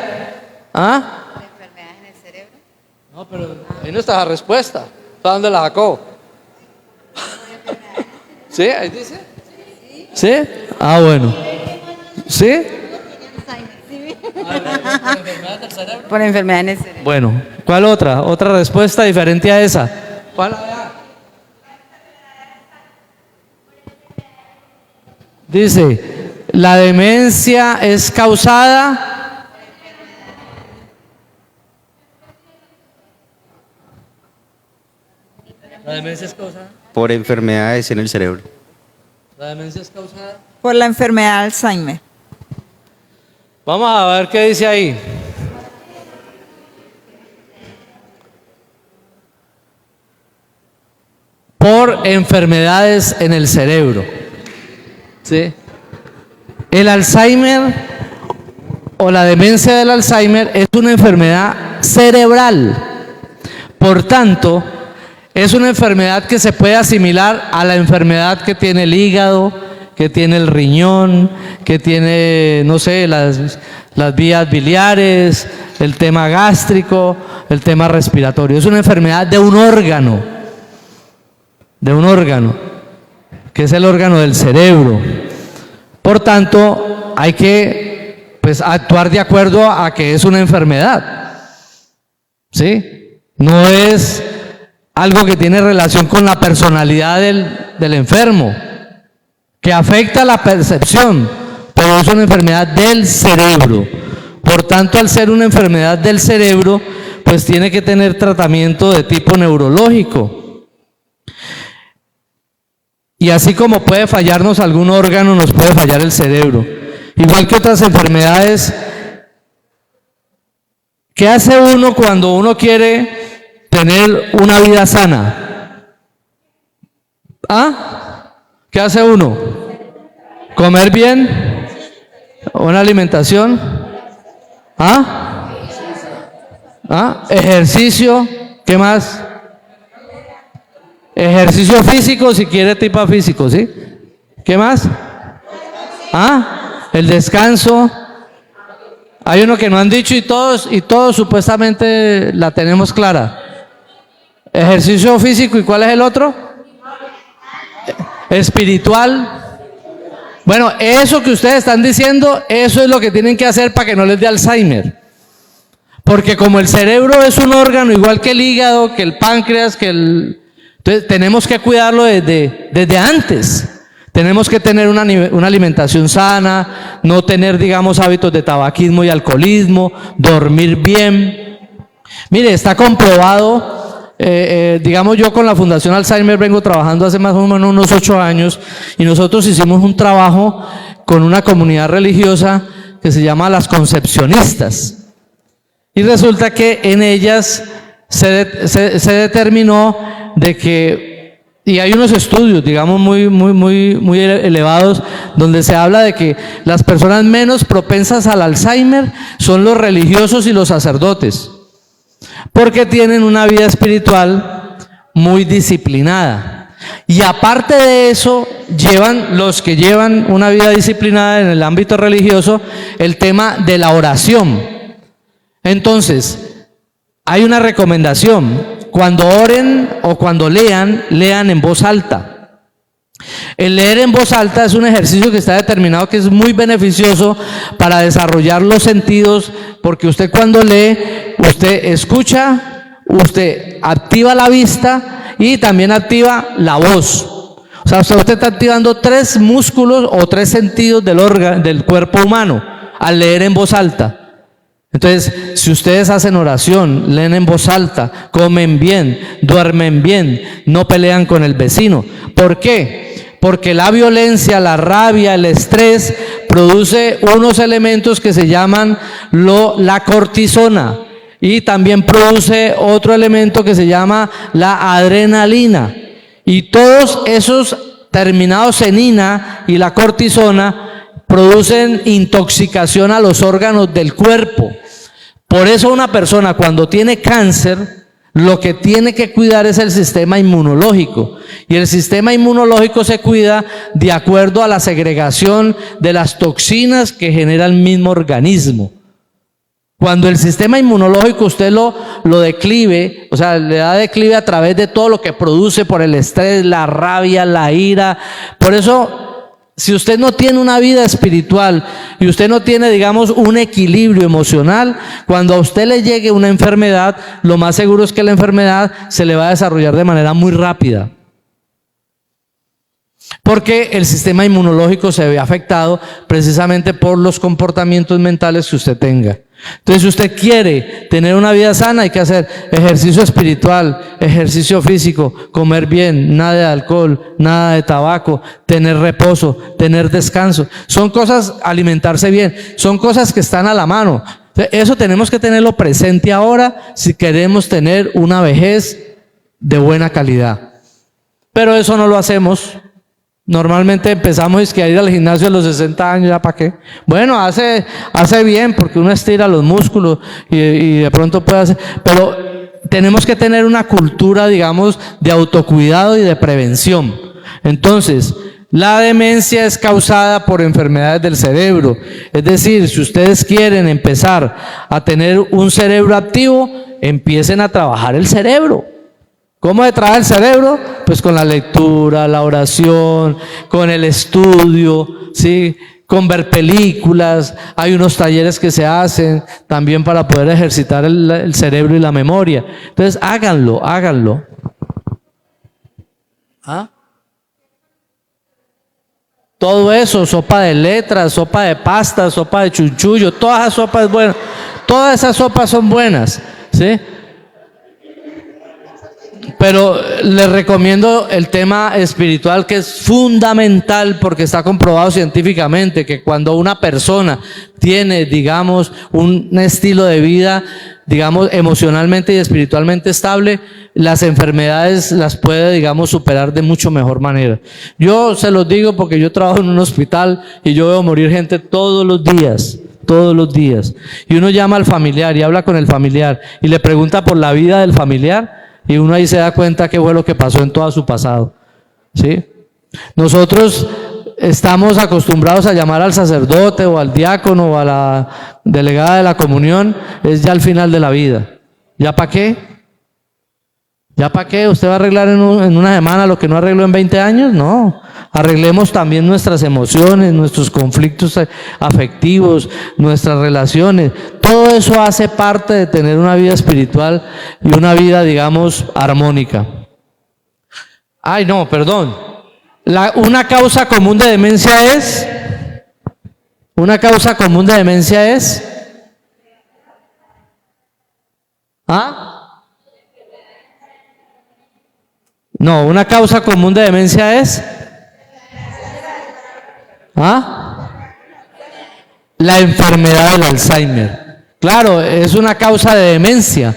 ¿Ah? ¿Enfermedades en el cerebro? No, pero ahí no está la respuesta. ¿Dónde la sacó? ¿Sí? ¿Ahí dice? ¿Sí? Ah, bueno. ¿Sí? Por enfermedad en el cerebro. Bueno, ¿cuál otra? Otra respuesta diferente a esa. ¿Cuál? Dice, la demencia es causada por enfermedades en el cerebro. La demencia es causada Por la enfermedad de Alzheimer. Vamos a ver qué dice ahí. Por enfermedades en el cerebro. ¿Sí? El Alzheimer o la demencia del Alzheimer es una enfermedad cerebral. Por tanto, Es una enfermedad que se puede asimilar a la enfermedad que tiene el hígado, que tiene el riñón, que tiene, no sé, las vías biliares, el tema gástrico, el tema respiratorio. Es una enfermedad de un órgano, que es el órgano del cerebro. Por tanto, hay que actuar de acuerdo a que es una enfermedad. ¿Sí? No es algo que tiene relación con la personalidad del enfermo, que afecta la percepción, pero es una enfermedad del cerebro. Por tanto, al ser una enfermedad del cerebro, pues tiene que tener tratamiento de tipo neurológico. Y así como puede fallarnos algún órgano, nos puede fallar el cerebro. Igual que otras enfermedades. ¿Qué hace uno cuando uno quiere tener una vida sana? ¿Ah? ¿Qué hace uno? ¿Comer bien? ¿Una alimentación? ¿Ah? ¿Ah? ¿Ejercicio? ¿Qué más? Ejercicio físico, si quiere tipo físico, ¿sí? ¿Qué más? ¿Ah? El descanso. Hay uno que no han dicho y todos supuestamente la tenemos clara. Ejercicio físico, ¿y cuál es el otro? Espiritual. Bueno, eso que ustedes están diciendo, eso es lo que tienen que hacer para que no les dé Alzheimer. Porque como el cerebro es un órgano igual que el hígado, que el páncreas, entonces tenemos que cuidarlo desde antes. Tenemos que tener una alimentación sana, no tener, digamos, hábitos de tabaquismo y alcoholismo, dormir bien. Mire, está comprobado, digamos, yo con la Fundación Alzheimer vengo trabajando hace más o menos unos 8 años y nosotros hicimos un trabajo con una comunidad religiosa que se llama las Concepcionistas. Y resulta que en ellas se determinó de que, y hay unos estudios, digamos, muy elevados, donde se habla de que las personas menos propensas al Alzheimer son los religiosos y los sacerdotes, porque tienen una vida espiritual muy disciplinada. Y aparte de eso, los que llevan una vida disciplinada en el ámbito religioso, el tema de la oración. Entonces, hay una recomendación: cuando oren o cuando lean en voz alta. El leer en voz alta es un ejercicio que está determinado que es muy beneficioso para desarrollar los sentidos, porque usted cuando lee, usted escucha, usted activa la vista y también activa la voz. O sea, usted está activando 3 músculos o 3 sentidos del cuerpo humano al leer en voz alta. Entonces, si ustedes hacen oración, leen en voz alta, comen bien, duermen bien, no pelean con el vecino. ¿Por qué? Porque la violencia, la rabia, el estrés produce unos elementos que se llaman la cortisona, y también produce otro elemento que se llama la adrenalina. Y todos esos terminados en ina y la cortisona producen intoxicación a los órganos del cuerpo. Por eso una persona cuando tiene cáncer, lo que tiene que cuidar es el sistema inmunológico. Y el sistema inmunológico se cuida de acuerdo a la segregación de las toxinas que genera el mismo organismo. Cuando el sistema inmunológico usted lo declive, o sea, le da declive a través de todo lo que produce por el estrés, la rabia, la ira. Por eso, si usted no tiene una vida espiritual y usted no tiene, digamos, un equilibrio emocional, cuando a usted le llegue una enfermedad, lo más seguro es que la enfermedad se le va a desarrollar de manera muy rápida. Porque el sistema inmunológico se ve afectado precisamente por los comportamientos mentales que usted tenga. Entonces, si usted quiere tener una vida sana, hay que hacer ejercicio espiritual, ejercicio físico, comer bien, nada de alcohol, nada de tabaco, tener reposo, tener descanso. Son cosas, alimentarse bien, son cosas que están a la mano. Eso tenemos que tenerlo presente ahora si queremos tener una vejez de buena calidad. Pero eso no lo hacemos. Normalmente empezamos a ir al gimnasio a los 60 años, ¿ya para qué? Bueno, hace bien porque uno estira los músculos y de pronto puede hacer, pero tenemos que tener una cultura, digamos, de autocuidado y de prevención. Entonces, la demencia es causada por enfermedades del cerebro. Es decir, si ustedes quieren empezar a tener un cerebro activo, empiecen a trabajar el cerebro. ¿Cómo se trabaja el cerebro? Pues con la lectura, la oración, con el estudio, ¿sí? Con ver películas. Hay unos talleres que se hacen también para poder ejercitar el cerebro y la memoria. Entonces, háganlo, háganlo. ¿Ah? Todo eso, sopa de letras, sopa de pasta, sopa de chunchullo, todas esas sopas buenas, todas esas sopas son buenas, ¿sí? Pero les recomiendo el tema espiritual, que es fundamental porque está comprobado científicamente que cuando una persona tiene, digamos, un estilo de vida, digamos, emocionalmente y espiritualmente estable, las enfermedades las puede, digamos, superar de mucho mejor manera. Yo se los digo porque yo trabajo en un hospital y yo veo morir gente todos los días. Todos los días. Y uno llama al familiar y habla con el familiar y le pregunta por la vida del familiar. Y uno ahí se da cuenta qué fue lo que pasó en todo su pasado, ¿sí? Nosotros estamos acostumbrados a llamar al sacerdote o al diácono o a la delegada de la comunión, es ya al final de la vida. ¿Ya para qué? ¿Ya para qué? ¿Usted va a arreglar en una semana lo que no arregló en 20 años? No. Arreglemos también nuestras emociones, nuestros conflictos afectivos, nuestras relaciones. Todo eso hace parte de tener una vida espiritual y una vida, digamos, armónica. Ay, no, perdón. Una causa común de demencia es... Una causa común de demencia es... ¿Ah? No, una causa común de demencia es... ¿Ah? La enfermedad del Alzheimer. Claro, es una causa de demencia.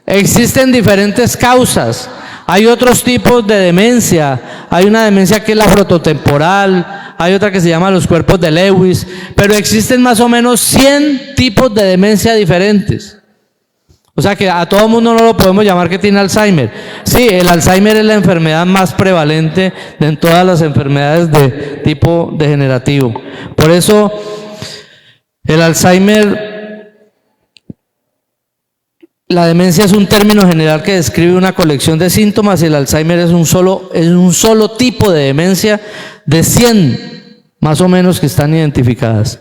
Existen diferentes causas. Hay otros tipos de demencia. Hay una demencia que es la frontotemporal, hay otra que se llama los cuerpos de Lewis, pero existen más o menos 100 tipos de demencia diferentes. O sea que a todo mundo no lo podemos llamar que tiene Alzheimer. Sí, el Alzheimer es la enfermedad más prevalente en todas las enfermedades de tipo degenerativo. Por eso, el Alzheimer, la demencia es un término general que describe una colección de síntomas y el Alzheimer es un solo tipo de demencia de 100 más o menos que están identificadas.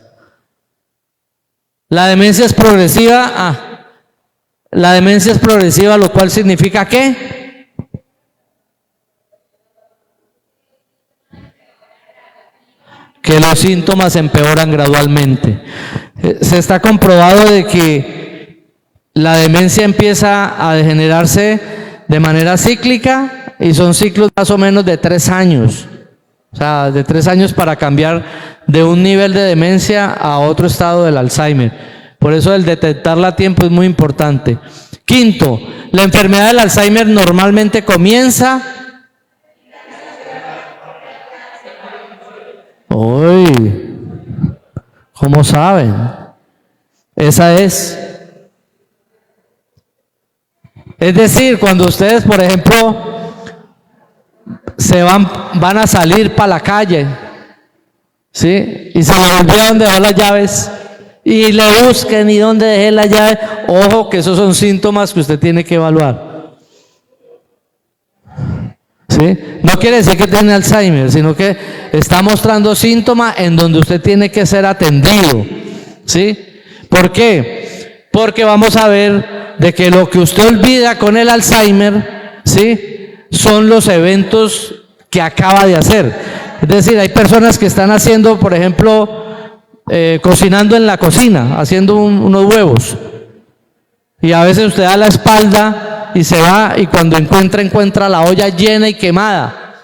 La demencia es progresiva. La demencia es progresiva, lo cual significa ¿qué? Que los síntomas empeoran gradualmente. Se está comprobado de que la demencia empieza a degenerarse de manera cíclica y son ciclos más o menos de 3 años. O sea, de 3 años para cambiar de un nivel de demencia a otro estado del Alzheimer. Por eso el detectarla a tiempo es muy importante. Quinto, la enfermedad del Alzheimer normalmente comienza... Uy, ¿cómo saben? Esa es. Es decir, cuando ustedes, por ejemplo, van a salir para la calle, ¿sí? Y se les olvida dónde dejó las llaves. Y le busquen y dónde dejé la llave. Ojo que esos son síntomas que usted tiene que evaluar. ¿Sí? No quiere decir que tiene Alzheimer, sino que está mostrando síntomas en donde usted tiene que ser atendido. ¿Sí? ¿Por qué? Porque vamos a ver de que lo que usted olvida con el Alzheimer, ¿sí?, son los eventos que acaba de hacer. Es decir, hay personas que están haciendo, por ejemplo, cocinando en la cocina, haciendo unos huevos, y a veces usted da la espalda y se va, y cuando encuentra la olla llena y quemada,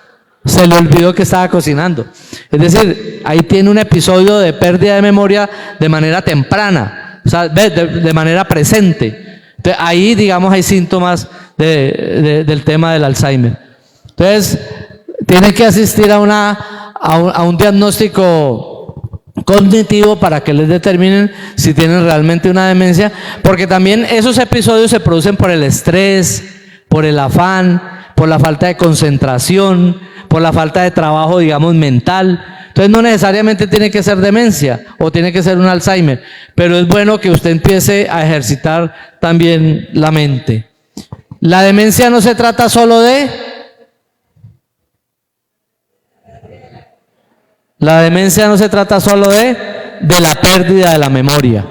se le olvidó que estaba cocinando. Es decir, ahí tiene un episodio de pérdida de memoria de manera temprana, o sea, de manera presente. Entonces, ahí, digamos, hay síntomas del tema del Alzheimer. Entonces, tiene que asistir a un diagnóstico cognitivo para que les determinen si tienen realmente una demencia, porque también esos episodios se producen por el estrés, por el afán, por la falta de concentración, por la falta de trabajo, digamos, mental. Entonces no necesariamente tiene que ser demencia o tiene que ser un Alzheimer, pero es bueno que usted empiece a ejercitar también la mente. La demencia no se trata solo de... La demencia no se trata solo de la pérdida de la memoria.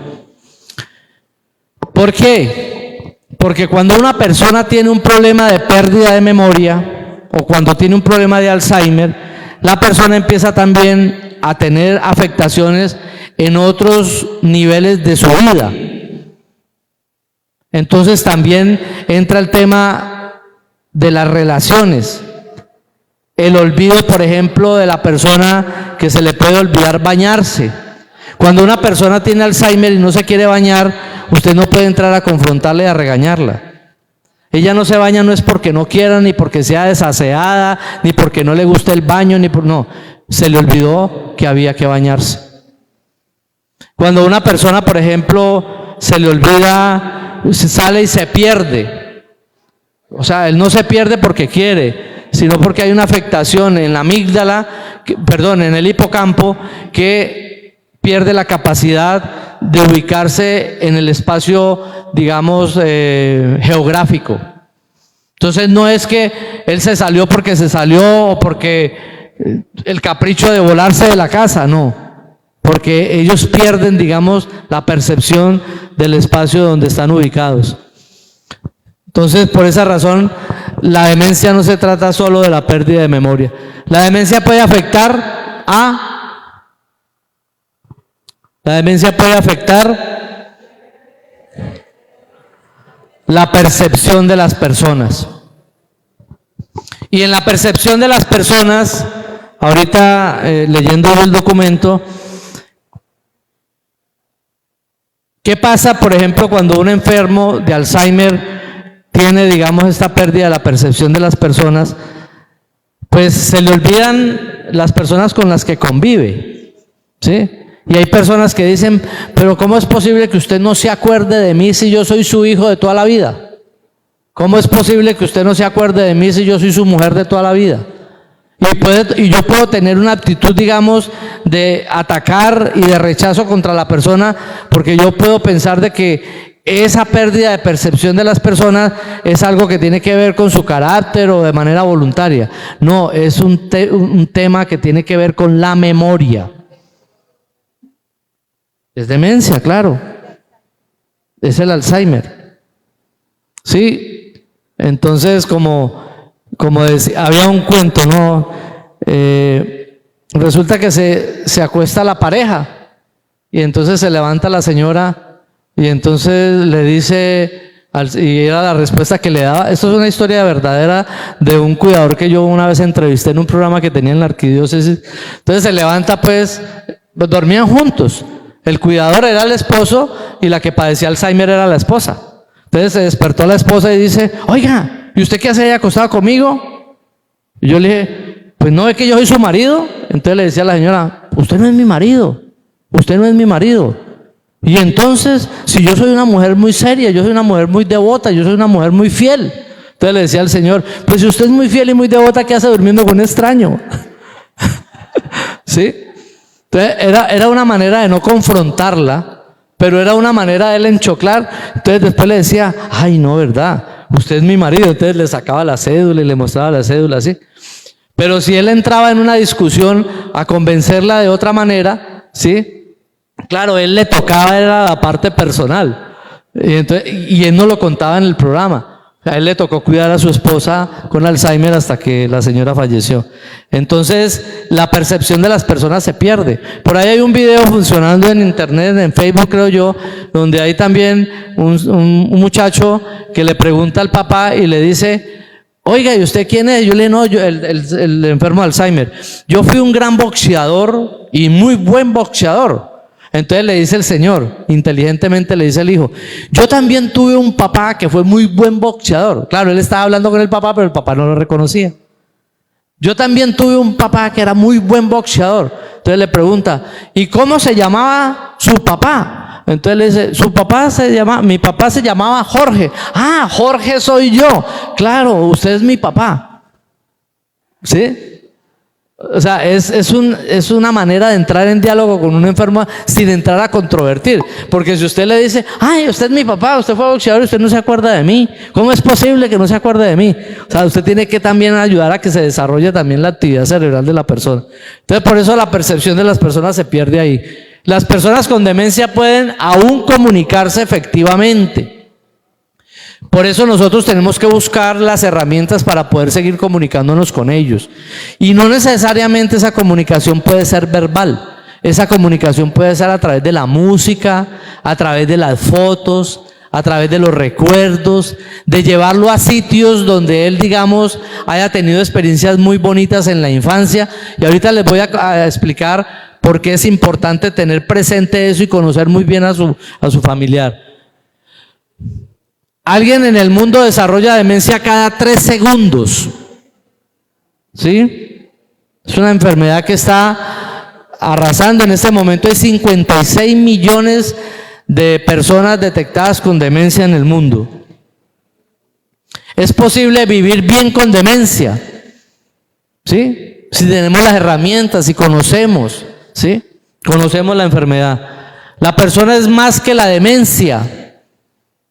¿Por qué? Porque cuando una persona tiene un problema de pérdida de memoria o cuando tiene un problema de Alzheimer, la persona empieza también a tener afectaciones en otros niveles de su vida. Entonces también entra el tema de las relaciones. El olvido, por ejemplo, de la persona que se le puede olvidar bañarse. Cuando una persona tiene Alzheimer y no se quiere bañar, usted no puede entrar a confrontarla y a regañarla. Ella no se baña no es porque no quiera, ni porque sea desaseada, ni porque no le guste el baño, no, se le olvidó que había que bañarse. Cuando una persona, por ejemplo, se le olvida, se sale y se pierde. O sea, él no se pierde porque quiere, sino porque hay una afectación en la amígdala, en el hipocampo, que pierde la capacidad de ubicarse en el espacio, digamos, geográfico. Entonces no es que él se salió porque se salió o porque el capricho de volarse de la casa, no. Porque ellos pierden, digamos, la percepción del espacio donde están ubicados. Entonces, por esa razón, la demencia no se trata solo de la pérdida de memoria. La demencia puede afectar la percepción de las personas. Y en la percepción de las personas, ahorita leyendo el documento, ¿qué pasa, por ejemplo, cuando un enfermo de Alzheimer tiene, digamos, esta pérdida de la percepción de las personas? Pues se le olvidan las personas con las que convive, ¿sí? Y hay personas que dicen, pero ¿cómo es posible que usted no se acuerde de mí si yo soy su hijo de toda la vida? ¿Cómo es posible que usted no se acuerde de mí si yo soy su mujer de toda la vida? Y yo puedo tener una actitud, digamos, de atacar y de rechazo contra la persona, porque yo puedo pensar de que esa pérdida de percepción de las personas es algo que tiene que ver con su carácter o de manera voluntaria. No, es un tema que tiene que ver con la memoria. Es demencia, claro. Es el Alzheimer. Sí. Entonces, como decía, había un cuento, ¿no? Resulta que se acuesta la pareja y entonces se levanta la señora y entonces le dice, y era la respuesta que le daba. Esto es una historia verdadera de un cuidador que yo una vez entrevisté en un programa que tenía en la arquidiócesis. Entonces se levanta, pues dormían juntos. El cuidador era el esposo y la que padecía Alzheimer era la esposa. Entonces se despertó la esposa y dice, oiga, ¿y usted qué hace ahí acostado conmigo? Y yo le dije, pues no es que yo soy su marido. Entonces le decía a la señora, usted no es mi marido, usted no es mi marido. Y entonces, si yo soy una mujer muy seria, yo soy una mujer muy devota, yo soy una mujer muy fiel. Entonces le decía al Señor, pues si usted es muy fiel y muy devota, ¿qué hace durmiendo con un extraño? ¿Sí? Entonces era una manera de no confrontarla, pero era una manera de él enchoclar. Entonces después le decía, ay no, ¿verdad? Usted es mi marido. Entonces le sacaba la cédula y le mostraba la cédula así. Pero si él entraba en una discusión a convencerla de otra manera, ¿sí? Claro, él le tocaba, era la parte personal. Y él no lo contaba en el programa. A él le tocó cuidar a su esposa con Alzheimer hasta que la señora falleció. Entonces, la percepción de las personas se pierde. Por ahí hay un video funcionando en internet, en Facebook creo yo, donde hay también un muchacho que le pregunta al papá y le dice, oiga, ¿y usted quién es? Yo le digo, no, el enfermo de Alzheimer. Yo fui un gran boxeador y muy buen boxeador. Entonces le dice el señor, inteligentemente le dice el hijo, yo también tuve un papá que fue muy buen boxeador. Claro, él estaba hablando con el papá, pero el papá no lo reconocía. Yo también tuve un papá que era muy buen boxeador. Entonces Entonces le pregunta, ¿y cómo se llamaba su papá? Entonces le dice, mi papá se llamaba Jorge. Ah, Jorge soy yo. Claro, usted es mi papá. ¿Sí? O sea, es una manera de entrar en diálogo con un enfermo sin entrar a controvertir. Porque si usted le dice, ay, usted es mi papá, usted fue boxeador y usted no se acuerda de mí, ¿cómo es posible que no se acuerde de mí? O sea, usted tiene que también ayudar a que se desarrolle también la actividad cerebral de la persona. Entonces, por eso la percepción de las personas se pierde ahí. Las personas con demencia pueden aún comunicarse efectivamente. Por eso nosotros tenemos que buscar las herramientas para poder seguir comunicándonos con ellos. Y no necesariamente esa comunicación puede ser verbal. Esa comunicación puede ser a través de la música, a través de las fotos, a través de los recuerdos, de llevarlo a sitios donde él, digamos, haya tenido experiencias muy bonitas en la infancia. Y ahorita les voy a explicar por qué es importante tener presente eso y conocer muy bien a su familiar. Alguien en el mundo desarrolla demencia cada 3 segundos. ¿Sí? Es una enfermedad que está arrasando. En este momento hay 56 millones de personas detectadas con demencia en el mundo. Es posible vivir bien con demencia. ¿Sí? Si tenemos las herramientas, si conocemos, ¿sí? Conocemos la enfermedad. La persona es más que la demencia.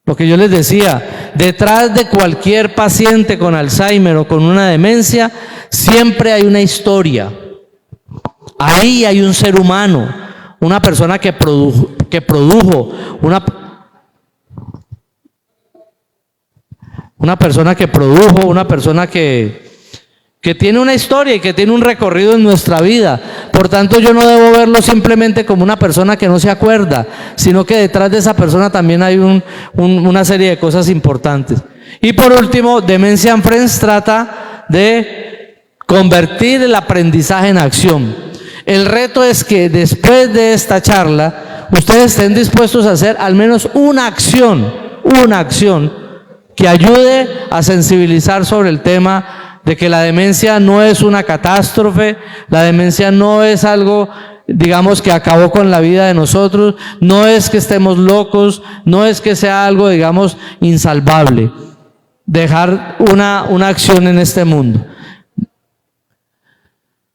Lo que yo les decía, detrás de cualquier paciente con Alzheimer o con una demencia, siempre hay una historia. Ahí hay un ser humano, una persona que produjo, una persona que tiene una historia y que tiene un recorrido en nuestra vida. Por tanto, yo no debo verlo simplemente como una persona que no se acuerda, sino que detrás de esa persona también hay una serie de cosas importantes. Y por último, Dementia and Friends trata de convertir el aprendizaje en acción. El reto es que después de esta charla, ustedes estén dispuestos a hacer al menos una acción que ayude a sensibilizar sobre el tema de que la demencia no es una catástrofe, la demencia no es algo, digamos, que acabó con la vida de nosotros, no es que estemos locos, no es que sea algo, digamos, insalvable. Dejar una acción en este mundo.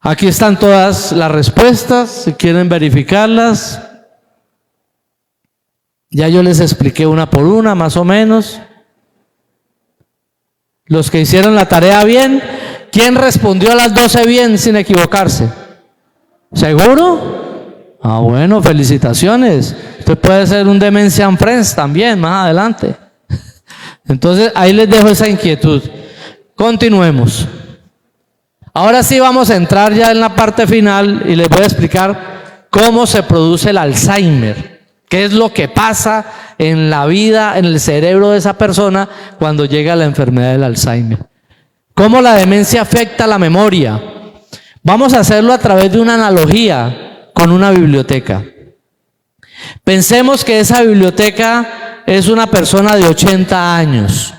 Aquí están todas las respuestas, si quieren verificarlas. Ya yo les expliqué una por una, más o menos. Los que hicieron la tarea bien, ¿quién respondió a las 12 bien sin equivocarse? ¿Seguro? Ah, bueno, felicitaciones. Usted puede ser un Dementia and Friends también, más adelante. Entonces, ahí les dejo esa inquietud. Continuemos. Ahora sí vamos a entrar ya en la parte final y les voy a explicar cómo se produce el Alzheimer. ¿Qué es lo que pasa en la vida, en el cerebro de esa persona cuando llega la enfermedad del Alzheimer? ¿Cómo la demencia afecta la memoria? Vamos a hacerlo a través de una analogía con una biblioteca. Pensemos que esa biblioteca es una persona de 80 años.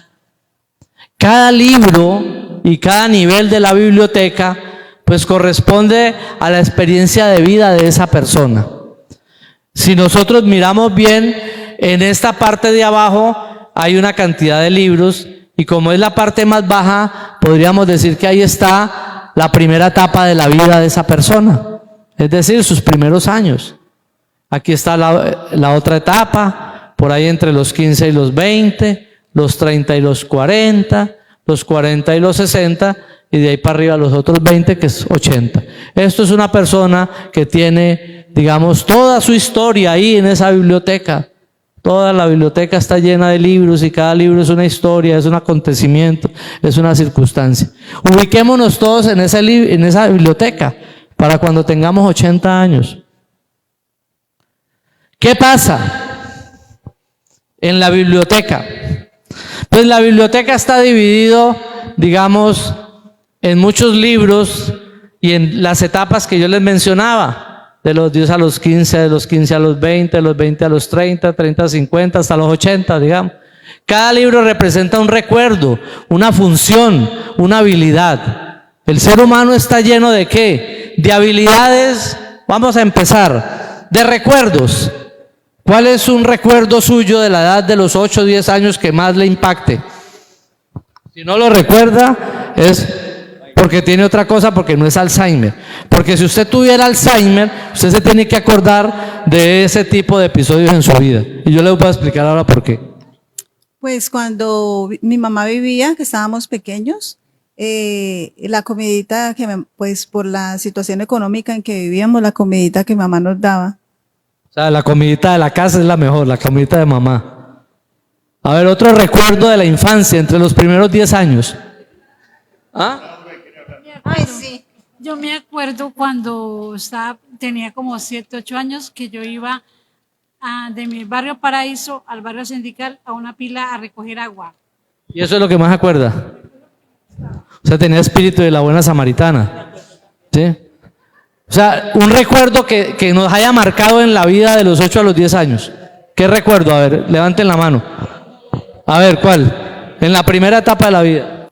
Cada libro y cada nivel de la biblioteca pues corresponde a la experiencia de vida de esa persona. Si nosotros miramos bien, en esta parte de abajo hay una cantidad de libros y como es la parte más baja, podríamos decir que ahí está la primera etapa de la vida de esa persona, es decir, sus primeros años. Aquí está la otra etapa, por ahí entre los 15 y los 20, los 30 y los 40, los 40 y los 60, y de ahí para arriba los otros 20, que es 80. Esto es una persona que tiene, digamos, toda su historia ahí en esa biblioteca. Toda la biblioteca está llena de libros y cada libro es una historia, es un acontecimiento, es una circunstancia. Ubiquémonos todos en esa biblioteca para cuando tengamos 80 años. ¿Qué pasa en la biblioteca? Pues la biblioteca está dividido, digamos, en muchos libros y en las etapas que yo les mencionaba, de los 10 a los 15, de los 15 a los 20, de los 20 a los 30, 30 a 50, hasta los 80, digamos. Cada libro representa un recuerdo, una función, una habilidad. El ser humano está lleno ¿de qué? De habilidades vamos a empezar. De recuerdos. ¿Cuál es un recuerdo suyo de la edad de los 8 o 10 años que más le impacte? Si no lo recuerda, es porque tiene otra cosa, porque no es Alzheimer. Porque si usted tuviera Alzheimer, usted se tiene que acordar de ese tipo de episodios en su vida. Y yo le voy a explicar ahora por qué. Pues cuando mi mamá vivía, que estábamos pequeños, la comidita pues por la situación económica en que vivíamos, la comidita que mamá nos daba. O sea, la comidita de la casa es la mejor, la comidita de mamá. A ver, otro recuerdo de la infancia, entre los primeros 10 años. ¿Ah? Ay, sí. Yo me acuerdo cuando tenía como 7, 8 años que yo iba de mi barrio Paraíso al barrio Sindical a una pila a recoger agua. ¿Y eso es lo que más acuerda? O sea, tenía espíritu de la buena samaritana. ¿Sí? O sea, un recuerdo que nos haya marcado en la vida de los 8 a los 10 años. ¿Qué recuerdo? A ver, levanten la mano. A ver, ¿cuál? En la primera etapa de la vida.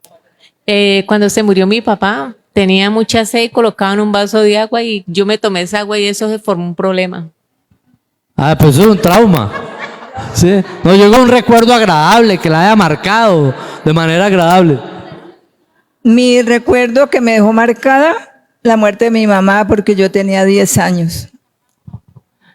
Cuando se murió mi papá, tenía mucha sed y colocaban un vaso de agua y yo me tomé esa agua y eso se formó un problema. Ah, pues eso es un trauma. ¿Sí? No llegó un recuerdo agradable que la haya marcado de manera agradable. Mi recuerdo que me dejó marcada la muerte de mi mamá porque yo tenía 10 años.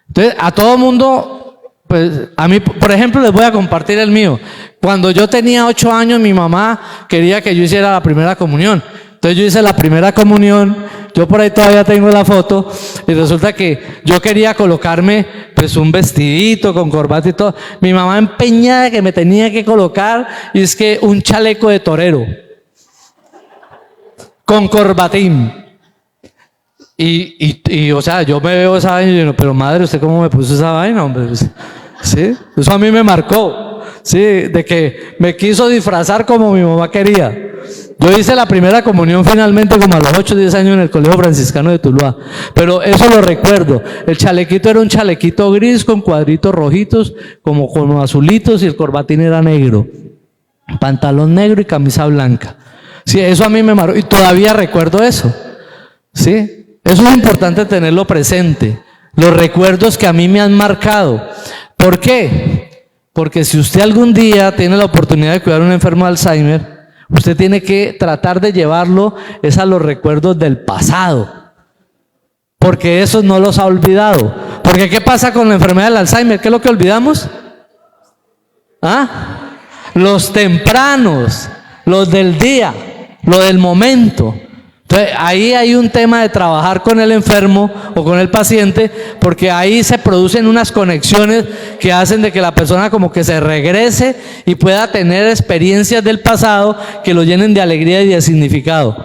Entonces, a todo mundo, pues a mí, por ejemplo, les voy a compartir el mío. Cuando yo tenía 8 años, mi mamá quería que yo hiciera la primera comunión. Entonces yo hice la primera comunión, yo por ahí todavía tengo la foto, y resulta que yo quería colocarme pues un vestidito con corbata y todo. Mi mamá empeñada que me tenía que colocar, y es que un chaleco de torero, con corbatín. Y o sea, yo me veo esa vaina y digo, pero madre, ¿usted cómo me puso esa vaina, hombre? ¿Sí? Eso a mí me marcó, ¿sí? De que me quiso disfrazar como mi mamá quería. Yo hice la primera comunión finalmente como a los 8 o 10 años en el Colegio Franciscano de Tuluá, pero eso lo recuerdo. El chalequito era un chalequito gris con cuadritos rojitos, como azulitos, y el corbatín era negro. Pantalón negro y camisa blanca. Sí, eso a mí me marcó y todavía recuerdo eso. ¿Sí? Eso es importante tenerlo presente. Los recuerdos que a mí me han marcado. ¿Por qué? Porque si usted algún día tiene la oportunidad de cuidar a un enfermo de Alzheimer, usted tiene que tratar de llevarlo a los recuerdos del pasado. Porque esos no los ha olvidado. Porque ¿qué pasa con la enfermedad del Alzheimer? ¿Qué es lo que olvidamos? ¿Ah? Los tempranos, los del día, lo del momento. Entonces, ahí hay un tema de trabajar con el enfermo o con el paciente, porque ahí se producen unas conexiones que hacen de que la persona como que se regrese y pueda tener experiencias del pasado que lo llenen de alegría y de significado.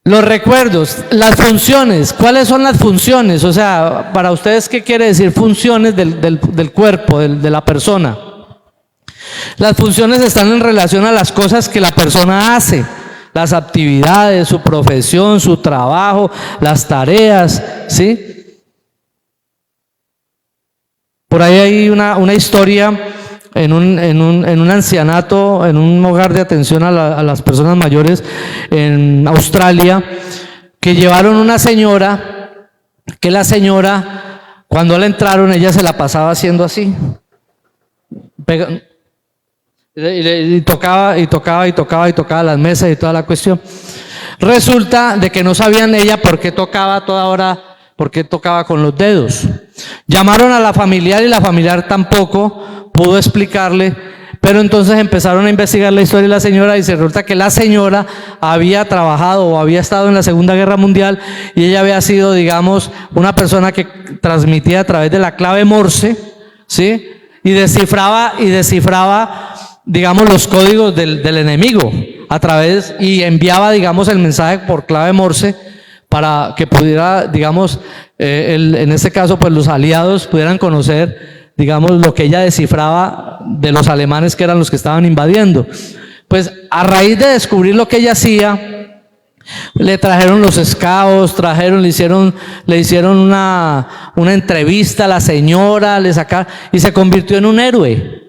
Los recuerdos, las funciones, ¿cuáles son las funciones? O sea, para ustedes, ¿qué quiere decir funciones del cuerpo, de la persona? Las funciones están en relación a las cosas que la persona hace. Las actividades, su profesión, su trabajo, las tareas, ¿sí? Por ahí hay una historia en un ancianato, en un hogar de atención a las personas mayores en Australia, que llevaron una señora, que la señora, cuando la entraron, ella se la pasaba haciendo así. Y tocaba las mesas y toda la cuestión. Resulta de que no sabían ella por qué tocaba a toda hora, por qué tocaba con los dedos. Llamaron a la familiar y la familiar tampoco pudo explicarle, pero entonces empezaron a investigar la historia de la señora y se resulta que la señora había trabajado o había estado en la Segunda Guerra Mundial y ella había sido, digamos, una persona que transmitía a través de la clave Morse, ¿sí? Y descifraba, digamos, los códigos del enemigo a través, y enviaba, digamos, el mensaje por clave Morse para que pudiera, digamos, en este caso, pues los aliados pudieran conocer, digamos, lo que ella descifraba de los alemanes que eran los que estaban invadiendo. Pues a raíz de descubrir lo que ella hacía, le trajeron los scouts, le hicieron una entrevista a la señora, y se convirtió en un héroe.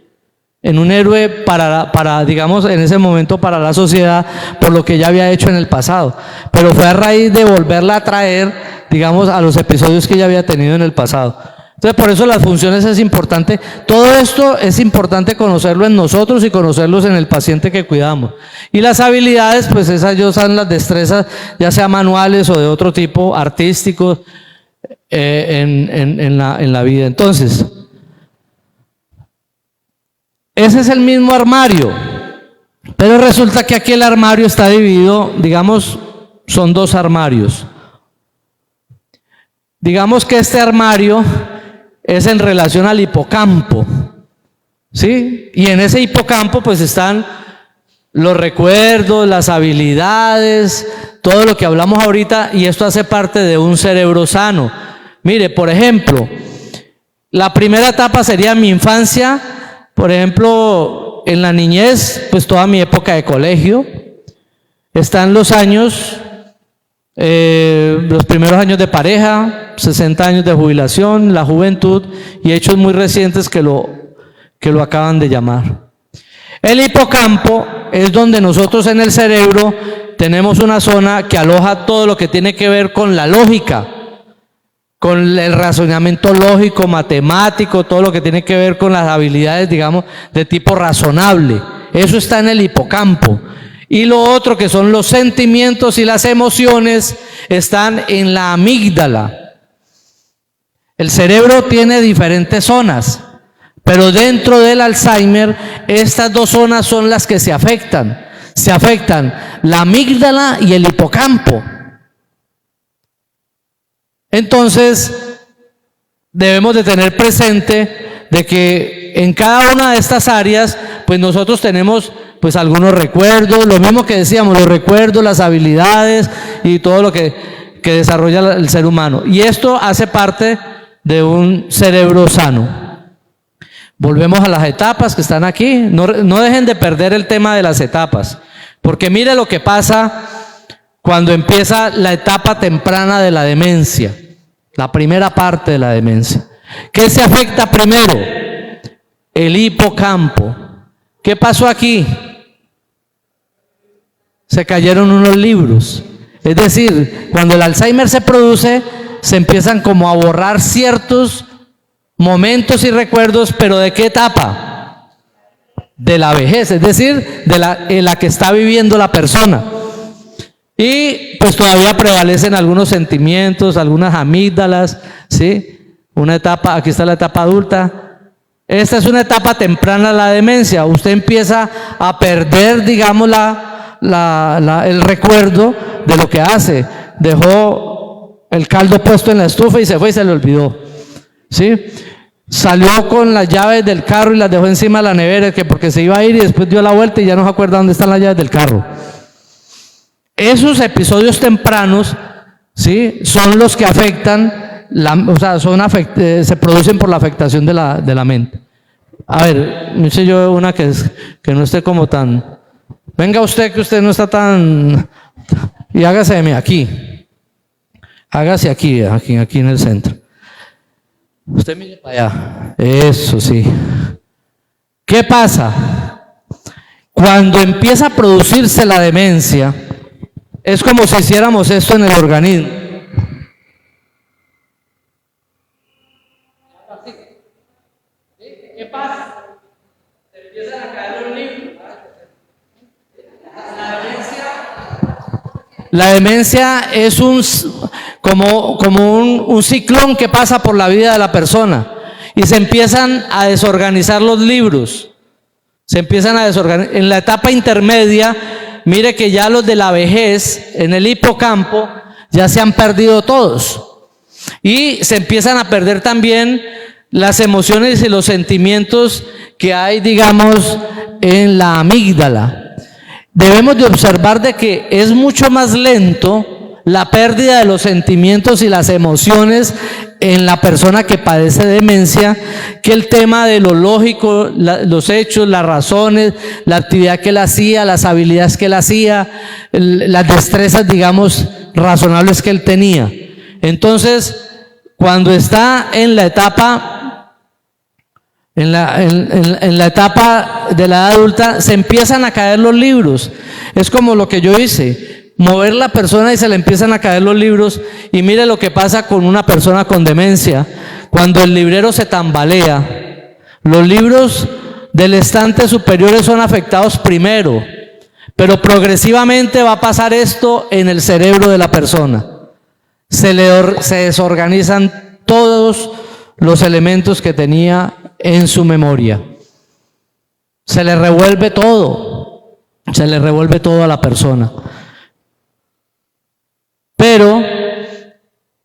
en un héroe para, digamos, en ese momento para la sociedad, por lo que ella había hecho en el pasado. Pero fue a raíz de volverla a traer, digamos, a los episodios que ella había tenido en el pasado. Entonces, por eso las funciones es importante. Todo esto es importante conocerlo en nosotros y conocerlos en el paciente que cuidamos. Y las habilidades, pues esas son las destrezas, ya sea manuales o de otro tipo, artísticos, en la vida. Entonces, ese es el mismo armario, pero resulta que aquí el armario está dividido, digamos, son dos armarios. Digamos que este armario es en relación al hipocampo, ¿sí? Y en ese hipocampo pues están los recuerdos, las habilidades, todo lo que hablamos ahorita, y esto hace parte de un cerebro sano. Mire, por ejemplo, la primera etapa sería mi infancia. Por ejemplo, en la niñez, pues toda mi época de colegio, están los años, los primeros años de pareja, 60 años de jubilación, la juventud y hechos muy recientes que lo acaban de llamar. El hipocampo es donde nosotros en el cerebro tenemos una zona que aloja todo lo que tiene que ver con la lógica, con el razonamiento lógico, matemático, todo lo que tiene que ver con las habilidades, digamos, de tipo razonable. Eso está en el hipocampo. Y lo otro, que son los sentimientos y las emociones, están en la amígdala. El cerebro tiene diferentes zonas, pero dentro del Alzheimer, estas dos zonas son las que se afectan. Se afectan la amígdala y el hipocampo. Entonces, debemos de tener presente de que en cada una de estas áreas, pues nosotros tenemos pues algunos recuerdos, lo mismo que decíamos, los recuerdos, las habilidades y todo lo que desarrolla el ser humano. Y esto hace parte de un cerebro sano. Volvemos a las etapas que están aquí. No dejen de perder el tema de las etapas, porque mire lo que pasa cuando empieza la etapa temprana de la demencia, la primera parte de la demencia. ¿Qué se afecta primero? El hipocampo. ¿Qué pasó aquí? Se cayeron unos libros. Es decir, cuando el Alzheimer se produce, se empiezan como a borrar ciertos momentos y recuerdos, pero ¿de qué etapa? De la vejez, es decir, en la que está viviendo la persona. Y pues todavía prevalecen algunos sentimientos, algunas amígdalas, ¿sí? Una etapa, aquí está la etapa adulta. Esta es una etapa temprana de la demencia. Usted empieza a perder, digamos, el recuerdo de lo que hace. Dejó el caldo puesto en la estufa y se fue y se le olvidó, ¿sí? Salió con las llaves del carro y las dejó encima de la nevera, que porque se iba a ir, y después dio la vuelta y ya no se acuerda dónde están las llaves del carro. Esos episodios tempranos, ¿sí?, son los que afectan, se producen por la afectación de la mente. A ver, no sé yo una que no esté como tan... Venga usted, que usted no está tan... Y hágase aquí. Hágase aquí en el centro. Usted mire para allá. Eso sí. ¿Qué pasa? Cuando empieza a producirse la demencia, es como si hiciéramos esto en el organismo. ¿Qué pasa? Se empiezan a caer los libros. La demencia es como un ciclón que pasa por la vida de la persona y se empiezan a desorganizar los libros. Se empiezan a desorganizar. En la etapa intermedia, mire que ya los de la vejez, en el hipocampo, ya se han perdido todos. Y se empiezan a perder también las emociones y los sentimientos que hay, digamos, en la amígdala. Debemos de observar de que es mucho más lento la pérdida de los sentimientos y las emociones en la persona que padece demencia que el tema de lo lógico, los hechos, las razones, la actividad que él hacía, las habilidades que él hacía, las destrezas, digamos, razonables que él tenía. Entonces, cuando está en la etapa En la etapa de la edad adulta se empiezan a caer los libros. Es como lo que yo hice, mover la persona y se le empiezan a caer los libros. Y mire lo que pasa con una persona con demencia. Cuando el librero se tambalea, los libros del estante superiores son afectados primero, pero progresivamente va a pasar esto en el cerebro de la persona. Se desorganizan todos los elementos que tenía en su memoria. Se le revuelve todo a la persona. Pero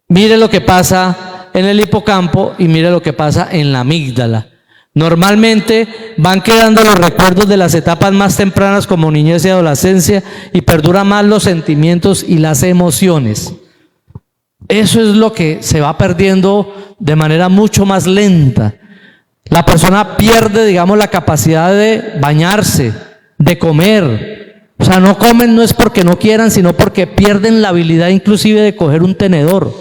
mire lo que pasa en el hipocampo y mire lo que pasa en la amígdala. Normalmente van quedando los recuerdos de las etapas más tempranas como niñez y adolescencia y perduran más los sentimientos y las emociones. Eso es lo que se va perdiendo de manera mucho más lenta. La persona pierde, digamos, la capacidad de bañarse, de comer. O sea, no comen no es porque no quieran, sino porque pierden la habilidad inclusive de coger un tenedor.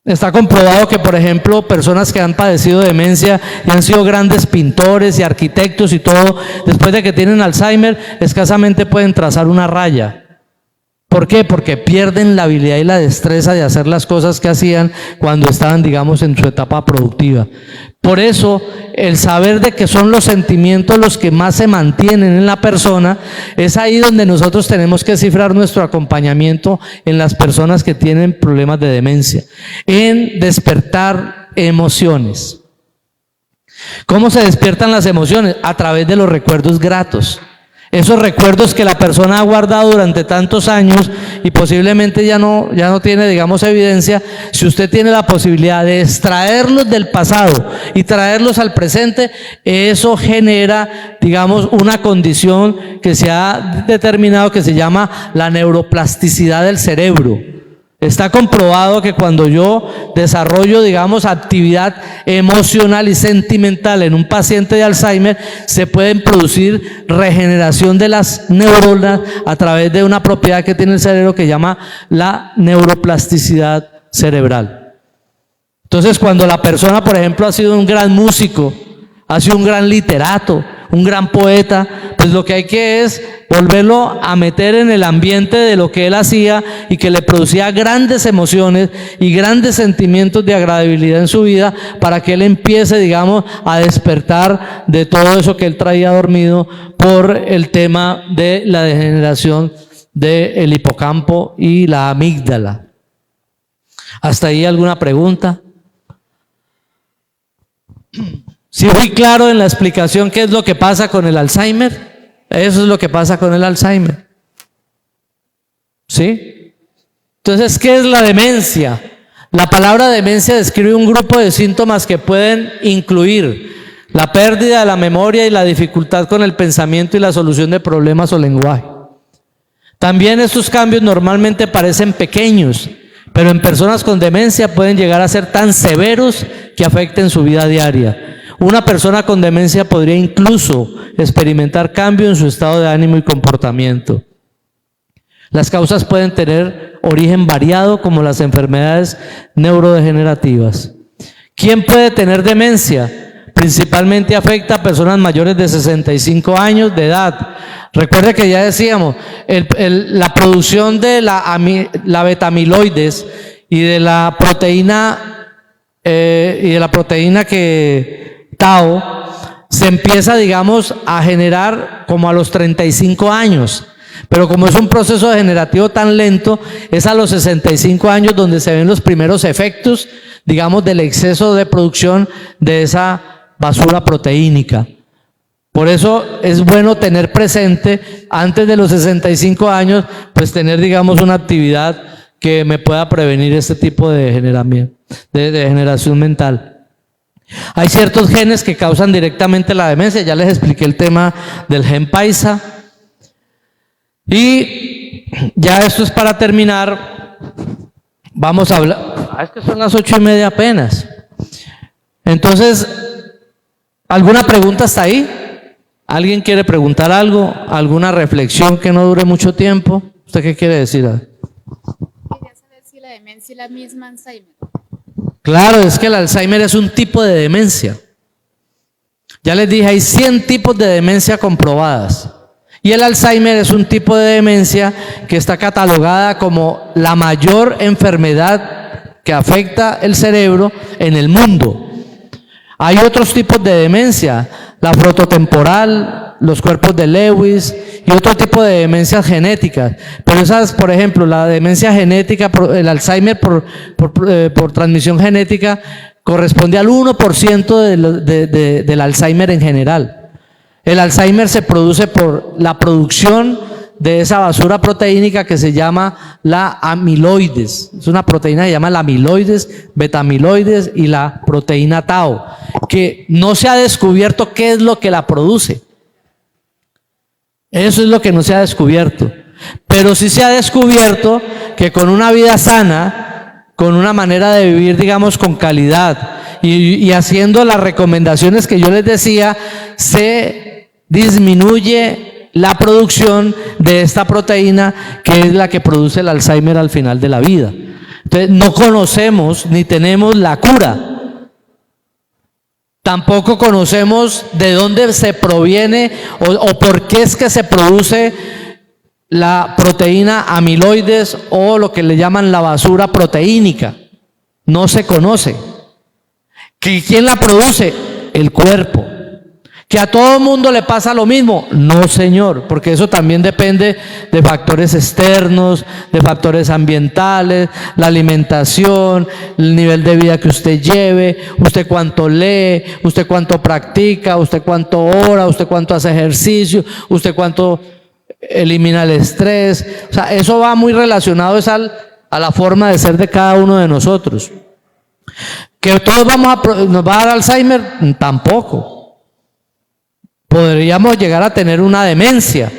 Está comprobado que, por ejemplo, personas que han padecido demencia y han sido grandes pintores y arquitectos y todo, después de que tienen Alzheimer, escasamente pueden trazar una raya. ¿Por qué? Porque pierden la habilidad y la destreza de hacer las cosas que hacían cuando estaban, digamos, en su etapa productiva. Por eso, el saber de que son los sentimientos los que más se mantienen en la persona, es ahí donde nosotros tenemos que cifrar nuestro acompañamiento en las personas que tienen problemas de demencia, en despertar emociones. ¿Cómo se despiertan las emociones? A través de los recuerdos gratos. Esos recuerdos que la persona ha guardado durante tantos años y posiblemente ya no tiene, digamos, evidencia. Si usted tiene la posibilidad de extraerlos del pasado y traerlos al presente, eso genera, digamos, una condición que se ha determinado que se llama la neuroplasticidad del cerebro. Está comprobado que cuando yo desarrollo, digamos, actividad emocional y sentimental en un paciente de Alzheimer, se pueden producir regeneración de las neuronas a través de una propiedad que tiene el cerebro que llama la neuroplasticidad cerebral. Entonces, cuando la persona, por ejemplo, ha sido un gran músico, ha sido un gran literato, un gran poeta, pues lo que hay que es volverlo a meter en el ambiente de lo que él hacía y que le producía grandes emociones y grandes sentimientos de agradabilidad en su vida para que él empiece, digamos, a despertar de todo eso que él traía dormido por el tema de la degeneración del hipocampo y la amígdala. ¿Hasta ahí alguna pregunta? ¿Sí fui claro en la explicación qué es lo que pasa con el Alzheimer? Eso es lo que pasa con el Alzheimer. ¿Sí? Entonces, ¿qué es la demencia? La palabra demencia describe un grupo de síntomas que pueden incluir la pérdida de la memoria y la dificultad con el pensamiento y la solución de problemas o lenguaje. También estos cambios normalmente parecen pequeños, pero en personas con demencia pueden llegar a ser tan severos que afecten su vida diaria. Una persona con demencia podría incluso experimentar cambio en su estado de ánimo y comportamiento. Las causas pueden tener origen variado, como las enfermedades neurodegenerativas. ¿Quién puede tener demencia? Principalmente afecta a personas mayores de 65 años de edad. Recuerde que ya decíamos, la producción de la beta-amiloides y de la proteína que Tau se empieza, digamos, a generar como a los 35 años, pero como es un proceso degenerativo tan lento, es a los 65 años donde se ven los primeros efectos, digamos, del exceso de producción de esa basura proteínica. Por eso es bueno tener presente, antes de los 65 años, pues tener, digamos, una actividad que me pueda prevenir este tipo de degeneración mental. Hay ciertos genes que causan directamente la demencia, ya les expliqué el tema del gen paisa. Y ya esto es para terminar, vamos a hablar, es que son las 8:30 apenas. Entonces, ¿alguna pregunta hasta ahí? ¿Alguien quiere preguntar algo? ¿Alguna reflexión que no dure mucho tiempo? ¿Usted qué quiere decir? Quería saber si la demencia es la misma Alzheimer. Claro, es que el Alzheimer es un tipo de demencia. Ya les dije, hay 100 tipos de demencia comprobadas. Y el Alzheimer es un tipo de demencia que está catalogada como la mayor enfermedad que afecta el cerebro en el mundo. Hay otros tipos de demencia, la frontotemporal, los cuerpos de Lewis y otro tipo de demencias genéticas. Pero esas, por ejemplo, la demencia genética, el Alzheimer por transmisión genética, corresponde al 1% del Alzheimer en general. El Alzheimer se produce por la producción de esa basura proteínica que se llama la amiloides. Es una proteína que se llama la amiloides, beta-amiloides y la proteína tau, que no se ha descubierto qué es lo que la produce. Eso es lo que no se ha descubierto. Pero sí se ha descubierto que con una vida sana, con una manera de vivir, digamos, con calidad y haciendo las recomendaciones que yo les decía, se disminuye la producción de esta proteína que es la que produce el Alzheimer al final de la vida. Entonces, no conocemos ni tenemos la cura. Tampoco conocemos de dónde se proviene o por qué es que se produce la proteína amiloides o lo que le llaman la basura proteínica. No se conoce. ¿Quién la produce? El cuerpo. ¿Que a todo mundo le pasa lo mismo? No, señor, porque eso también depende de factores externos, de factores ambientales, la alimentación, el nivel de vida que usted lleve, usted cuánto lee, usted cuánto practica, usted cuánto ora, usted cuánto hace ejercicio, usted cuánto elimina el estrés. O sea, eso va muy relacionado a la forma de ser de cada uno de nosotros. ¿Que todos nos va a dar Alzheimer? Tampoco. Podríamos llegar a tener una demencia,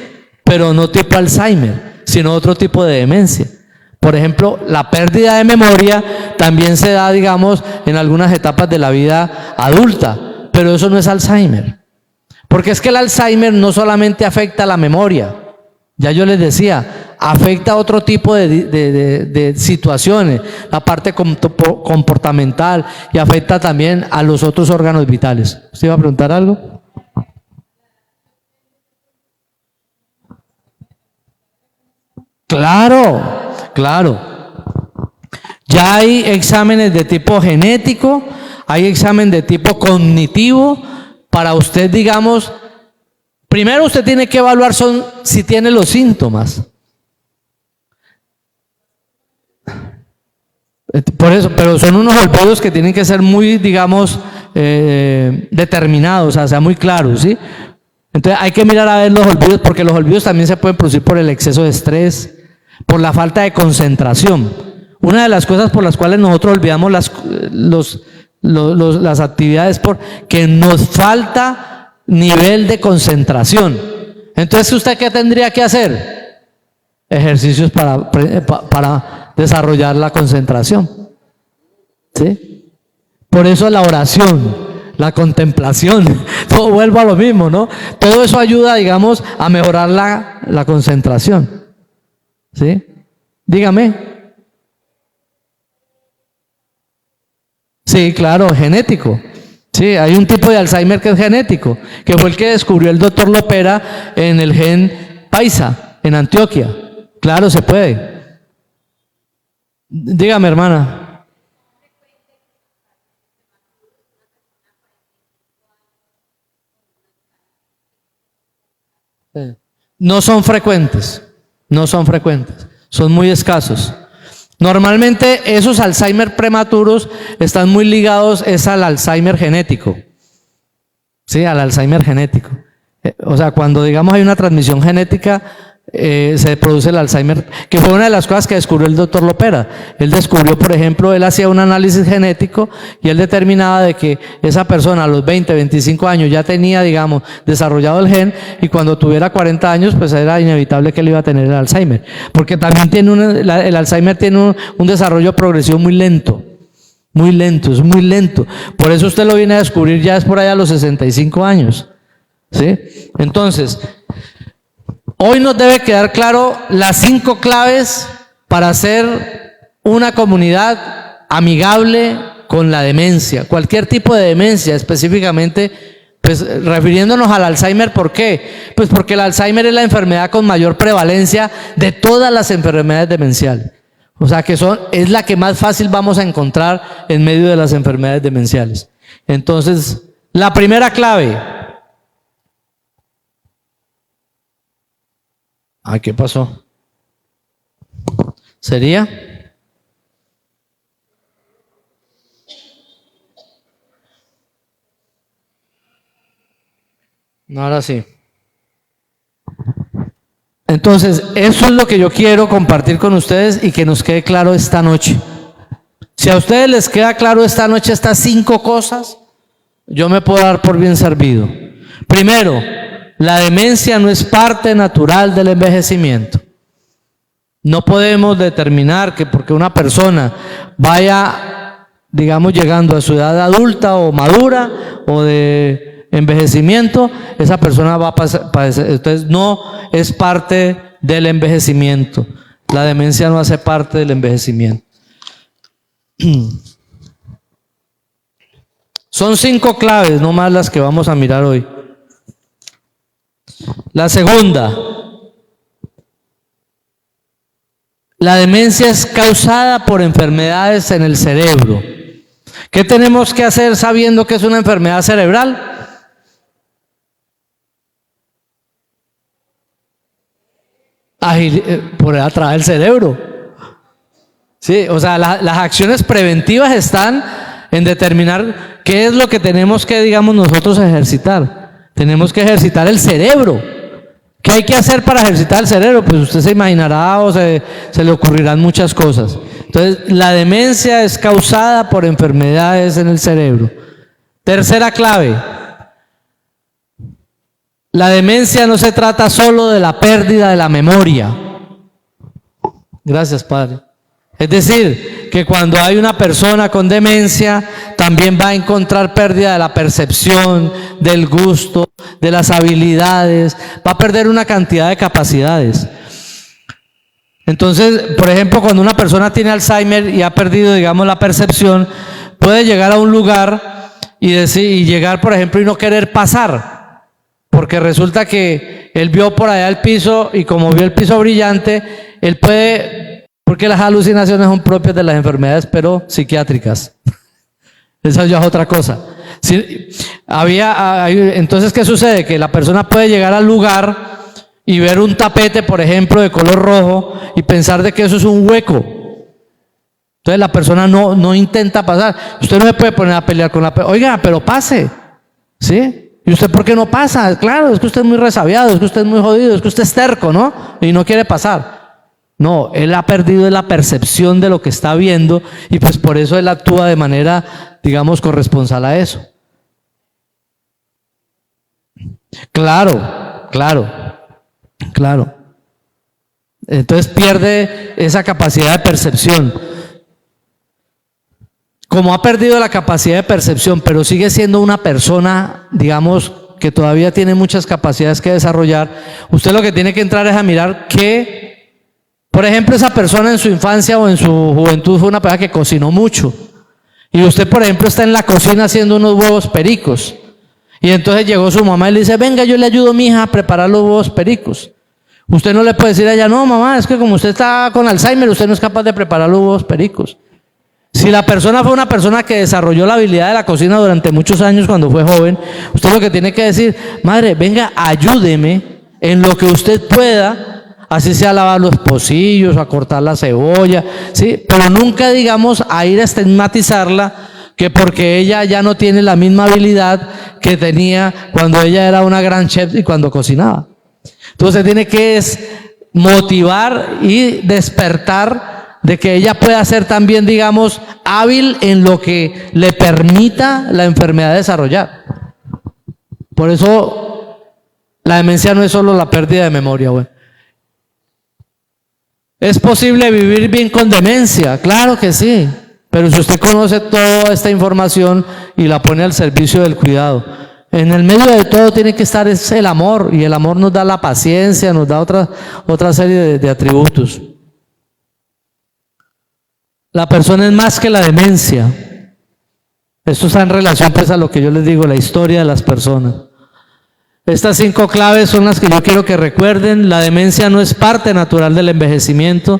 pero no tipo Alzheimer, sino otro tipo de demencia. Por ejemplo, la pérdida de memoria también se da, digamos, en algunas etapas de la vida adulta, pero eso no es Alzheimer. Porque es que el Alzheimer no solamente afecta la memoria, ya yo les decía, afecta a otro tipo de situaciones, la parte comportamental, y afecta también a los otros órganos vitales. ¿Usted iba a preguntar algo? Claro, claro. Ya hay exámenes de tipo genético, hay examen de tipo cognitivo para usted, digamos, primero usted tiene que evaluar si tiene los síntomas. Por eso, pero son unos olvidos que tienen que ser muy, digamos, determinados, o sea, muy claros, ¿sí? Entonces hay que mirar a ver los olvidos, porque los olvidos también se pueden producir por el exceso de estrés, por la falta de concentración. Una de las cosas por las cuales nosotros olvidamos las actividades porque nos falta nivel de concentración. Entonces, ¿usted qué tendría que hacer? Ejercicios para desarrollar la concentración. ¿Sí? Por eso la oración, la contemplación, todo vuelvo a lo mismo, ¿no? Todo eso ayuda, digamos, a mejorar la concentración. ¿Sí? Dígame. Sí, claro, genético. Sí, hay un tipo de Alzheimer que es genético, que fue el que descubrió el doctor Lopera en el gen Paisa, en Antioquia. Claro, se puede. Dígame, hermana. No son frecuentes, son muy escasos. Normalmente esos Alzheimer prematuros están muy ligados al Alzheimer genético. Sí, al Alzheimer genético. O sea, cuando digamos hay una transmisión genética, se produce el Alzheimer, que fue una de las cosas que descubrió el doctor Lopera. Él descubrió, por ejemplo, él hacía un análisis genético y él determinaba de que esa persona a los 20, 25 años ya tenía, digamos, desarrollado el gen, y cuando tuviera 40 años, pues era inevitable que él iba a tener el Alzheimer. Porque también el Alzheimer tiene un desarrollo progresivo muy lento. Muy lento, es muy lento. Por eso usted lo viene a descubrir ya es por allá a los 65 años. ¿Sí? Entonces, hoy nos debe quedar claro las 5 claves para hacer una comunidad amigable con la demencia. Cualquier tipo de demencia, específicamente Pues refiriéndonos al Alzheimer, ¿por qué? Pues porque el Alzheimer es la enfermedad con mayor prevalencia de todas las enfermedades demenciales. O sea que es la que más fácil vamos a encontrar en medio de las enfermedades demenciales. Entonces, la primera clave. Ay, ¿qué pasó? ¿Sería? No, ahora sí. Entonces, eso es lo que yo quiero compartir con ustedes y que nos quede claro esta noche. Si a ustedes les queda claro esta noche estas 5 cosas, yo me puedo dar por bien servido. Primero, la demencia no es parte natural del envejecimiento. No podemos determinar que porque una persona vaya, digamos, llegando a su edad adulta o madura o de envejecimiento, esa persona va a padecer. Entonces no es parte del envejecimiento. La demencia no hace parte del envejecimiento. Son 5 claves, no más las que vamos a mirar hoy. La segunda, la demencia es causada por enfermedades en el cerebro. ¿Qué tenemos que hacer sabiendo que es una enfermedad cerebral? Poner a trabajar el cerebro. Sí, o sea, las acciones preventivas están en determinar qué es lo que tenemos que, digamos, nosotros ejercitar. Tenemos que ejercitar el cerebro. ¿Qué hay que hacer para ejercitar el cerebro? Pues usted se imaginará o se le ocurrirán muchas cosas. Entonces, la demencia es causada por enfermedades en el cerebro. Tercera clave. La demencia no se trata solo de la pérdida de la memoria. Gracias, Padre. Es decir, que cuando hay una persona con demencia, también va a encontrar pérdida de la percepción, del gusto, de las habilidades, va a perder una cantidad de capacidades. Entonces, por ejemplo, cuando una persona tiene Alzheimer y ha perdido, digamos, la percepción, puede llegar a un lugar y llegar, por ejemplo, y no querer pasar. Porque resulta que él vio por allá el piso y como vio el piso brillante, él puede, porque las alucinaciones son propias de las enfermedades, pero psiquiátricas. Esa ya es otra cosa. Entonces, ¿qué sucede? Que la persona puede llegar al lugar y ver un tapete, por ejemplo, de color rojo y pensar de que eso es un hueco. Entonces la persona no intenta pasar. Usted no se puede poner a pelear con la persona. Oiga, pero pase. ¿Sí? ¿Y usted por qué no pasa? Claro, es que usted es muy resabiado, es que usted es muy jodido, es que usted es terco, ¿no? Y no quiere pasar. No, él ha perdido la percepción de lo que está viendo y pues por eso él actúa de manera, digamos, corresponsal a eso. Claro. Entonces pierde esa capacidad de percepción. Como ha perdido la capacidad de percepción, pero sigue siendo una persona, digamos, que todavía tiene muchas capacidades que desarrollar, usted lo que tiene que entrar es a mirar que, por ejemplo, esa persona en su infancia o en su juventud fue una persona que cocinó mucho. Y usted, por ejemplo, está en la cocina haciendo unos huevos pericos. Y entonces llegó su mamá y le dice, venga, yo le ayudo, mija, a preparar los huevos pericos. Usted no le puede decir a ella, no, mamá, es que como usted está con Alzheimer, usted no es capaz de preparar los huevos pericos. Si la persona fue una persona que desarrolló la habilidad de la cocina durante muchos años cuando fue joven, usted lo que tiene que decir, madre, venga, ayúdeme en lo que usted pueda, así sea a lavar los pocillos, a cortar la cebolla, ¿sí? Pero nunca, digamos, a ir a estigmatizarla que porque ella ya no tiene la misma habilidad que tenía cuando ella era una gran chef y cuando cocinaba. Entonces tiene que motivar y despertar de que ella pueda ser también, digamos, hábil en lo que le permita la enfermedad desarrollar. Por eso la demencia no es solo la pérdida de memoria, güey. ¿Es posible vivir bien con demencia? Claro que sí, pero si usted conoce toda esta información y la pone al servicio del cuidado, en el medio de todo tiene que estar el amor, y el amor nos da la paciencia, nos da otra serie de atributos. La persona es más que la demencia. Esto está en relación pues a lo que yo les digo, la historia de las personas. Estas 5 claves son las que yo quiero que recuerden. La demencia no es parte natural del envejecimiento.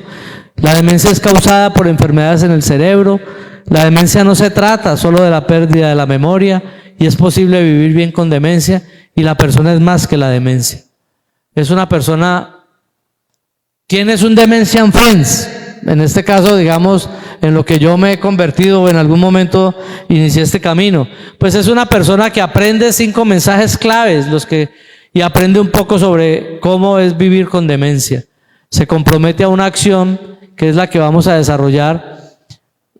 La demencia es causada por enfermedades en el cerebro. La demencia no se trata solo de la pérdida de la memoria y es posible vivir bien con demencia y la persona es más que la demencia. Es una persona. ¿Quién es un Dementia Friends? En este caso, digamos, en lo que yo me he convertido o en algún momento inicié este camino. Pues es una persona que aprende 5 mensajes claves y aprende un poco sobre cómo es vivir con demencia. Se compromete a una acción que es la que vamos a desarrollar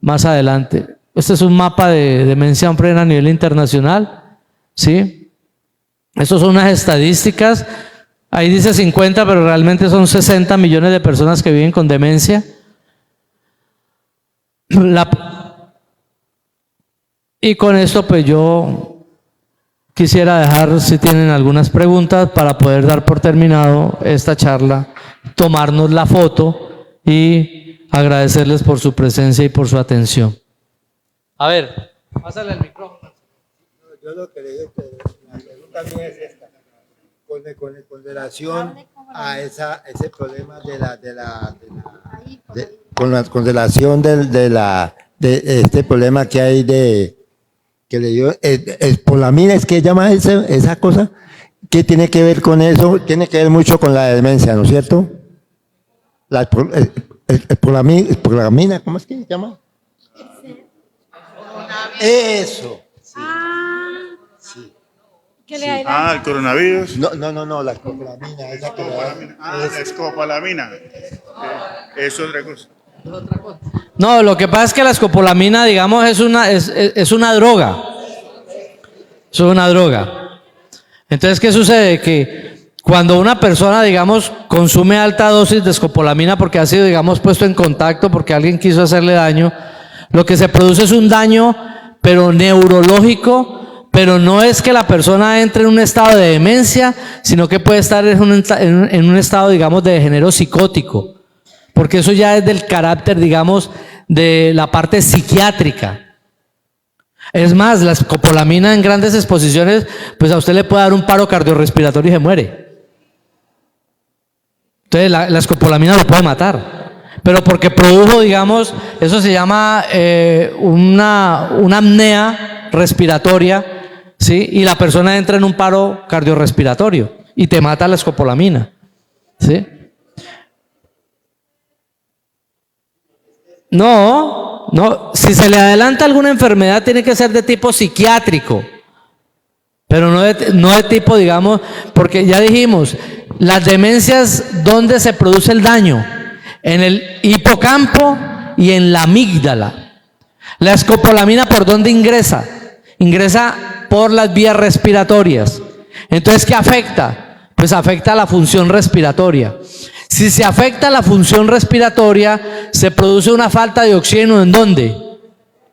más adelante. Este es un mapa de Dementia Friends a nivel internacional, ¿sí? Estas son unas estadísticas. Ahí dice 50, pero realmente son 60 millones de personas que viven con demencia. Y con esto pues yo quisiera dejar, si tienen algunas preguntas, para poder dar por terminado esta charla, tomarnos la foto y agradecerles por su presencia y por su atención. A ver, pásale el micrófono. Yo lo que le digo, la pregunta mía es esta. Con relación a ese problema con relación de este problema que hay que le dio espolamina, es que llama esa cosa, ¿qué tiene que ver con eso? Tiene que ver mucho con la demencia, ¿no es cierto? La espolamina, ¿cómo es que se llama? Eso. El coronavirus. No, la escopolamina. La escopolamina. Es otra cosa. No, lo que pasa es que la escopolamina, digamos, es una droga. Es una droga. Entonces, ¿qué sucede? Que cuando una persona, digamos, consume alta dosis de escopolamina porque ha sido, digamos, puesto en contacto porque alguien quiso hacerle daño, lo que se produce es un daño, pero neurológico. Pero no es que la persona entre en un estado de demencia, sino que puede estar en un estado, digamos, de género psicótico, porque eso ya es del carácter, digamos, de la parte psiquiátrica. Es más, la escopolamina en grandes exposiciones, pues a usted le puede dar un paro cardiorrespiratorio y se muere. Entonces la escopolamina lo puede matar, pero porque produjo, digamos, eso se llama una apnea respiratoria, ¿sí? Y la persona entra en un paro cardiorrespiratorio y te mata la escopolamina, ¿sí? No, si se le adelanta alguna enfermedad tiene que ser de tipo psiquiátrico, pero no de tipo, digamos, porque ya dijimos, las demencias, ¿dónde se produce el daño? En el hipocampo y en la amígdala. La escopolamina, ¿por dónde ingresa? Ingresa por las vías respiratorias. Entonces, ¿qué afecta? Pues afecta la función respiratoria. Si se afecta la función respiratoria, se produce una falta de oxígeno, ¿en dónde?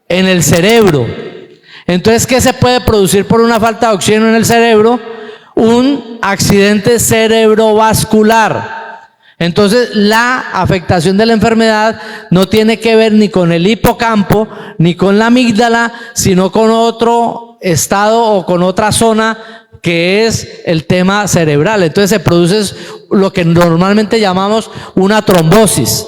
En el cerebro. Entonces, ¿qué se puede producir por una falta de oxígeno en el cerebro? Un accidente cerebrovascular. Entonces, la afectación de la enfermedad no tiene que ver ni con el hipocampo, ni con la amígdala, sino con otro estado o con otra zona que es el tema cerebral. Entonces se produce lo que normalmente llamamos una trombosis.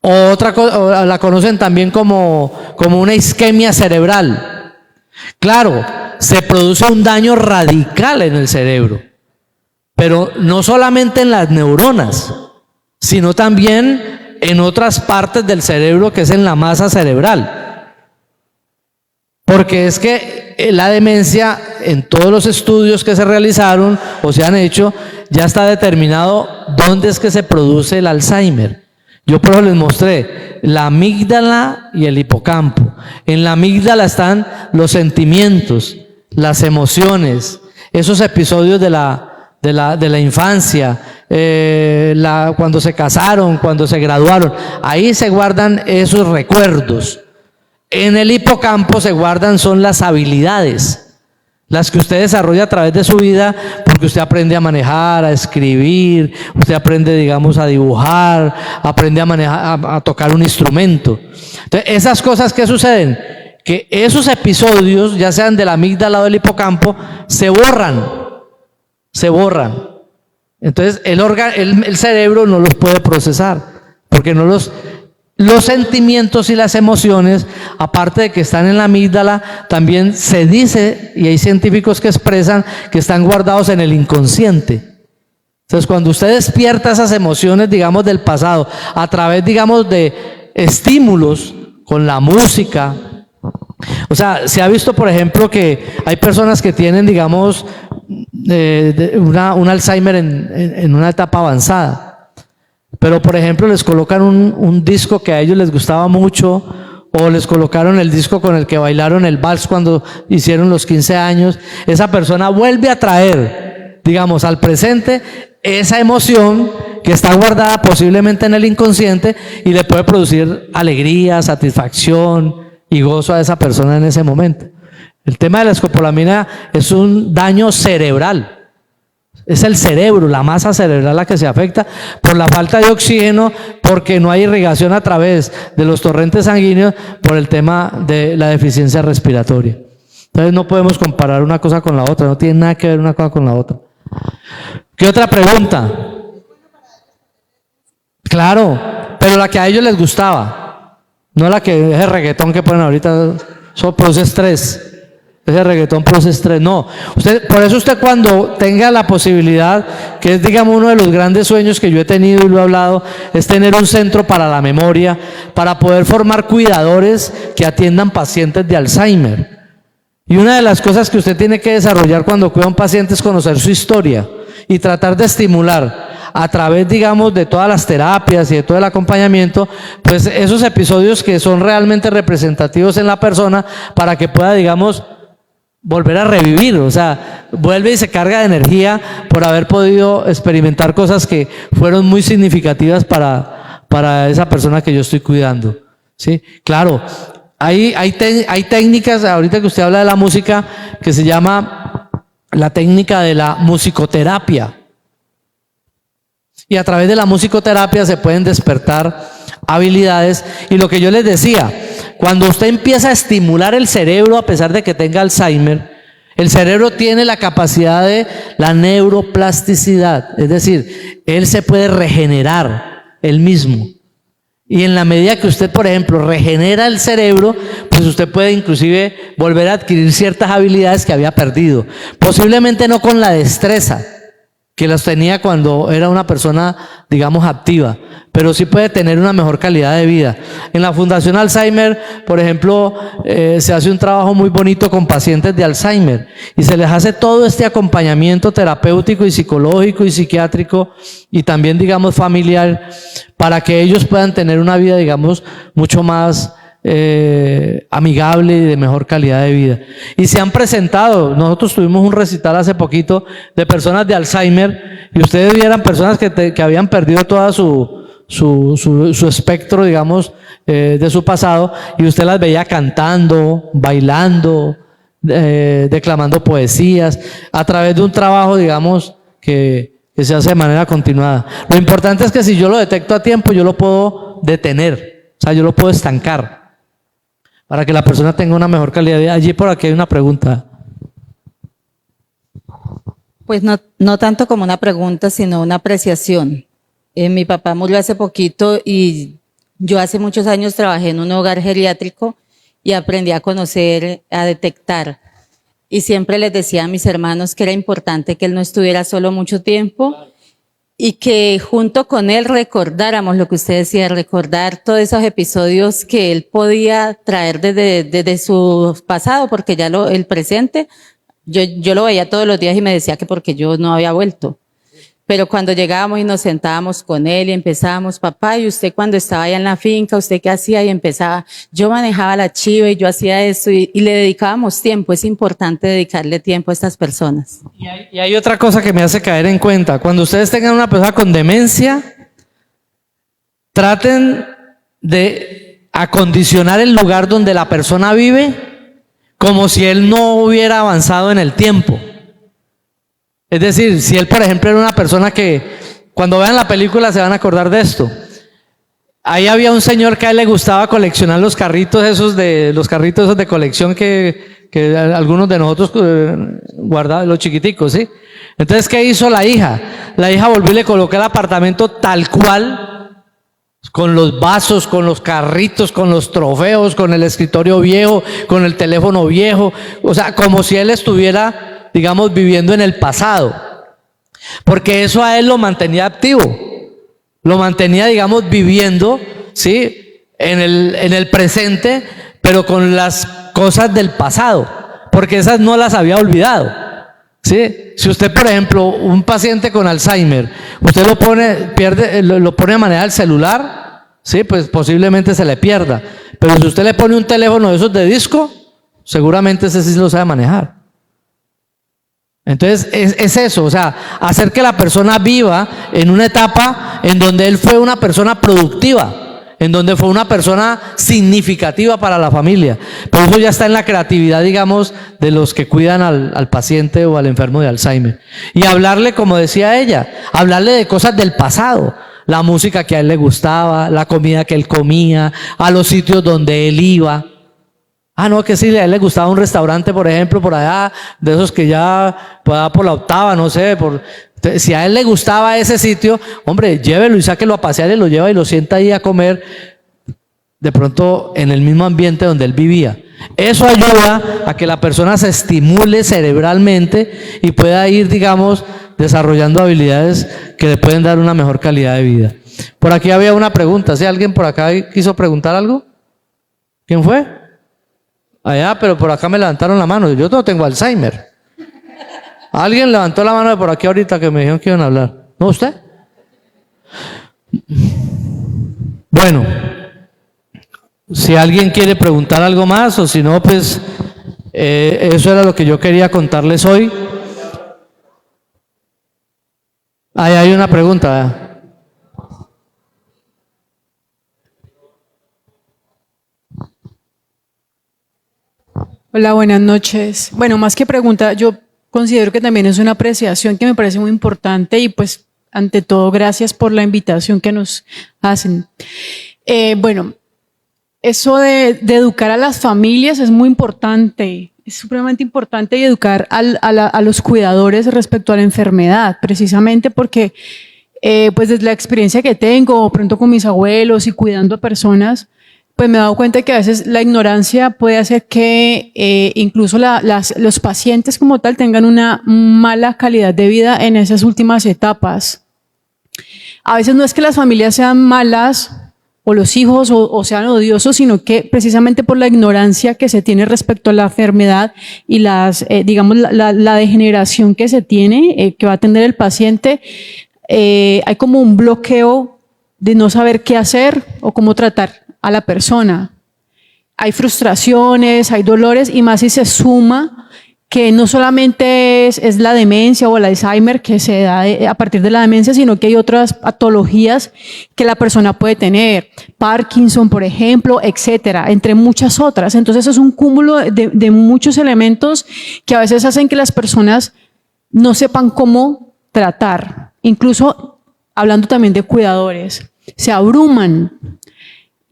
Otra cosa, la conocen también como una isquemia cerebral. Claro, se produce un daño radical en el cerebro, pero no solamente en las neuronas, sino también en otras partes del cerebro, que es en la masa cerebral. Porque es que la demencia, en todos los estudios que se realizaron o se han hecho, ya está determinado dónde es que se produce el Alzheimer. Yo por eso les mostré la amígdala y el hipocampo. En la amígdala están los sentimientos, las emociones, esos episodios de la infancia, cuando se casaron, cuando se graduaron. Ahí se guardan esos recuerdos. En el hipocampo se guardan son las habilidades, las que usted desarrolla a través de su vida, porque usted aprende a manejar, a escribir, usted aprende, digamos, a dibujar, aprende a manejar, a tocar un instrumento. Entonces, esas cosas que suceden, que esos episodios, ya sean de la amígdala o del hipocampo, se borran. Entonces el cerebro no los puede procesar, porque no los sentimientos y las emociones, aparte de que están en la amígdala, también se dice, y hay científicos que expresan que están guardados en el inconsciente. Entonces, cuando usted despierta esas emociones, digamos, del pasado, a través, digamos, de estímulos con la música, o sea, se ha visto, por ejemplo, que hay personas que tienen, digamos, un Alzheimer en una etapa avanzada. Pero, por ejemplo, les colocan un disco que a ellos les gustaba mucho, o les colocaron el disco con el que bailaron el vals cuando hicieron los 15 años. Esa persona vuelve a traer, digamos, al presente esa emoción que está guardada posiblemente en el inconsciente y le puede producir alegría, satisfacción y gozo a esa persona en ese momento. El tema de la escopolamina es un daño cerebral. Es el cerebro, la masa cerebral la que se afecta por la falta de oxígeno, porque no hay irrigación a través de los torrentes sanguíneos por el tema de la deficiencia respiratoria. Entonces no podemos comparar una cosa con la otra, no tiene nada que ver una cosa con la otra. ¿Qué otra pregunta? Claro, pero la que a ellos les gustaba, no la que es el reggaetón que ponen ahorita, eso produce estrés. Ese reggaetón produce estrés. No, por eso usted cuando tenga la posibilidad, que es digamos uno de los grandes sueños que yo he tenido y lo he hablado, es tener un centro para la memoria, para poder formar cuidadores que atiendan pacientes de Alzheimer. Y una de las cosas que usted tiene que desarrollar cuando cuida a un paciente es conocer su historia y tratar de estimular a través, digamos, de todas las terapias y de todo el acompañamiento, pues esos episodios que son realmente representativos en la persona para que pueda, digamos, volver a revivir, o sea, vuelve y se carga de energía por haber podido experimentar cosas que fueron muy significativas para esa persona que yo estoy cuidando, ¿sí? Claro, hay técnicas, ahorita que usted habla de la música, que se llama la técnica de la musicoterapia. Y a través de la musicoterapia se pueden despertar habilidades. Y lo que yo les decía, cuando usted empieza a estimular el cerebro, a pesar de que tenga Alzheimer, el cerebro tiene la capacidad de la neuroplasticidad, es decir, él se puede regenerar él mismo. Y en la medida que usted, por ejemplo, regenera el cerebro, pues usted puede inclusive volver a adquirir ciertas habilidades que había perdido. Posiblemente no con la destreza que las tenía cuando era una persona, digamos, activa, pero sí puede tener una mejor calidad de vida. En la Fundación Alzheimer, por ejemplo, se hace un trabajo muy bonito con pacientes de Alzheimer y se les hace todo este acompañamiento terapéutico y psicológico y psiquiátrico y también, digamos, familiar, para que ellos puedan tener una vida, digamos, mucho más amigable y de mejor calidad de vida. Y se han presentado, nosotros tuvimos un recital hace poquito de personas de Alzheimer y ustedes vieran personas que habían perdido toda su espectro, digamos, de su pasado, y usted las veía cantando, bailando, declamando poesías, a través de un trabajo, digamos, que se hace de manera continuada. Lo importante es que si yo lo detecto a tiempo, yo lo puedo detener, o sea, yo lo puedo estancar, para que la persona tenga una mejor calidad de vida. Allí por aquí hay una pregunta. Pues no tanto como una pregunta, sino una apreciación. Mi papá murió hace poquito y yo hace muchos años trabajé en un hogar geriátrico y aprendí a conocer, a detectar. Y siempre les decía a mis hermanos que era importante que él no estuviera solo mucho tiempo y que junto con él recordáramos lo que usted decía, recordar todos esos episodios que él podía traer desde su pasado, porque ya el presente, yo lo veía todos los días y me decía que porque yo no había vuelto. Pero cuando llegábamos y nos sentábamos con él y empezábamos, papá, y usted cuando estaba allá en la finca, ¿usted qué hacía? Y empezaba, yo manejaba la chiva y yo hacía esto y le dedicábamos tiempo. Es importante dedicarle tiempo a estas personas. Y hay otra cosa que me hace caer en cuenta. Cuando ustedes tengan una persona con demencia, traten de acondicionar el lugar donde la persona vive como si él no hubiera avanzado en el tiempo. Es decir, si él, por ejemplo, era una persona que, cuando vean la película se van a acordar de esto. Ahí había un señor que a él le gustaba coleccionar los carritos esos de colección que algunos de nosotros guardaban, los chiquiticos, ¿sí? Entonces, ¿qué hizo la hija? La hija volvió y le colocó el apartamento tal cual, con los vasos, con los carritos, con los trofeos, con el escritorio viejo, con el teléfono viejo, o sea, como si él estuviera, digamos, viviendo en el pasado, porque eso a él lo mantenía activo. Lo mantenía, digamos, viviendo, ¿sí? En el presente, pero con las cosas del pasado, porque esas no las había olvidado, ¿sí? Si usted, por ejemplo, un paciente con Alzheimer, usted lo pone a manejar el celular, ¿sí? Pues posiblemente se le pierda. Pero si usted le pone un teléfono de esos de disco, seguramente ese sí lo sabe manejar. Entonces es eso, o sea, hacer que la persona viva en una etapa en donde él fue una persona productiva, en donde fue una persona significativa para la familia. Pero eso ya está en la creatividad, digamos, de los que cuidan al paciente o al enfermo de Alzheimer. Y hablarle, como decía ella, hablarle de cosas del pasado, la música que a él le gustaba, la comida que él comía, a los sitios donde él iba. Ah, no, que sí, a él le gustaba un restaurante, por ejemplo, por allá, de esos que ya por la octava, no sé, entonces, si a él le gustaba ese sitio, hombre, llévelo y sáquelo a pasear y lo lleva y lo sienta ahí a comer, de pronto en el mismo ambiente donde él vivía. Eso ayuda a que la persona se estimule cerebralmente y pueda ir, digamos, desarrollando habilidades que le pueden dar una mejor calidad de vida. Por aquí había una pregunta, ¿sí? ¿Alguien por acá quiso preguntar algo? ¿Quién fue? Allá, pero por acá me levantaron la mano. Yo no tengo Alzheimer. Alguien levantó la mano de por aquí ahorita que me dijeron que iban a hablar. ¿No usted? Bueno, si alguien quiere preguntar algo más o si no, pues eso era lo que yo quería contarles hoy. Ahí hay una pregunta. Hola, buenas noches. Bueno, más que pregunta, yo considero que también es una apreciación que me parece muy importante y pues ante todo gracias por la invitación que nos hacen. Bueno, eso de educar a las familias es muy importante, es supremamente importante y educar a los cuidadores respecto a la enfermedad, precisamente porque pues desde la experiencia que tengo, pronto con mis abuelos y cuidando a personas, pues me he dado cuenta que a veces la ignorancia puede hacer que incluso los pacientes como tal tengan una mala calidad de vida en esas últimas etapas. A veces no es que las familias sean malas o los hijos o sean odiosos, sino que precisamente por la ignorancia que se tiene respecto a la enfermedad y digamos la degeneración que se tiene, que va a tener el paciente, hay como un bloqueo de no saber qué hacer o cómo tratar a la persona. Hay frustraciones, hay dolores y más si se suma que no solamente es la demencia o el Alzheimer que se da a partir de la demencia, sino que hay otras patologías que la persona puede tener, Parkinson, por ejemplo, etcétera, entre muchas otras. Entonces es un cúmulo de muchos elementos que a veces hacen que las personas no sepan cómo tratar. Incluso hablando también de cuidadores, se abruman.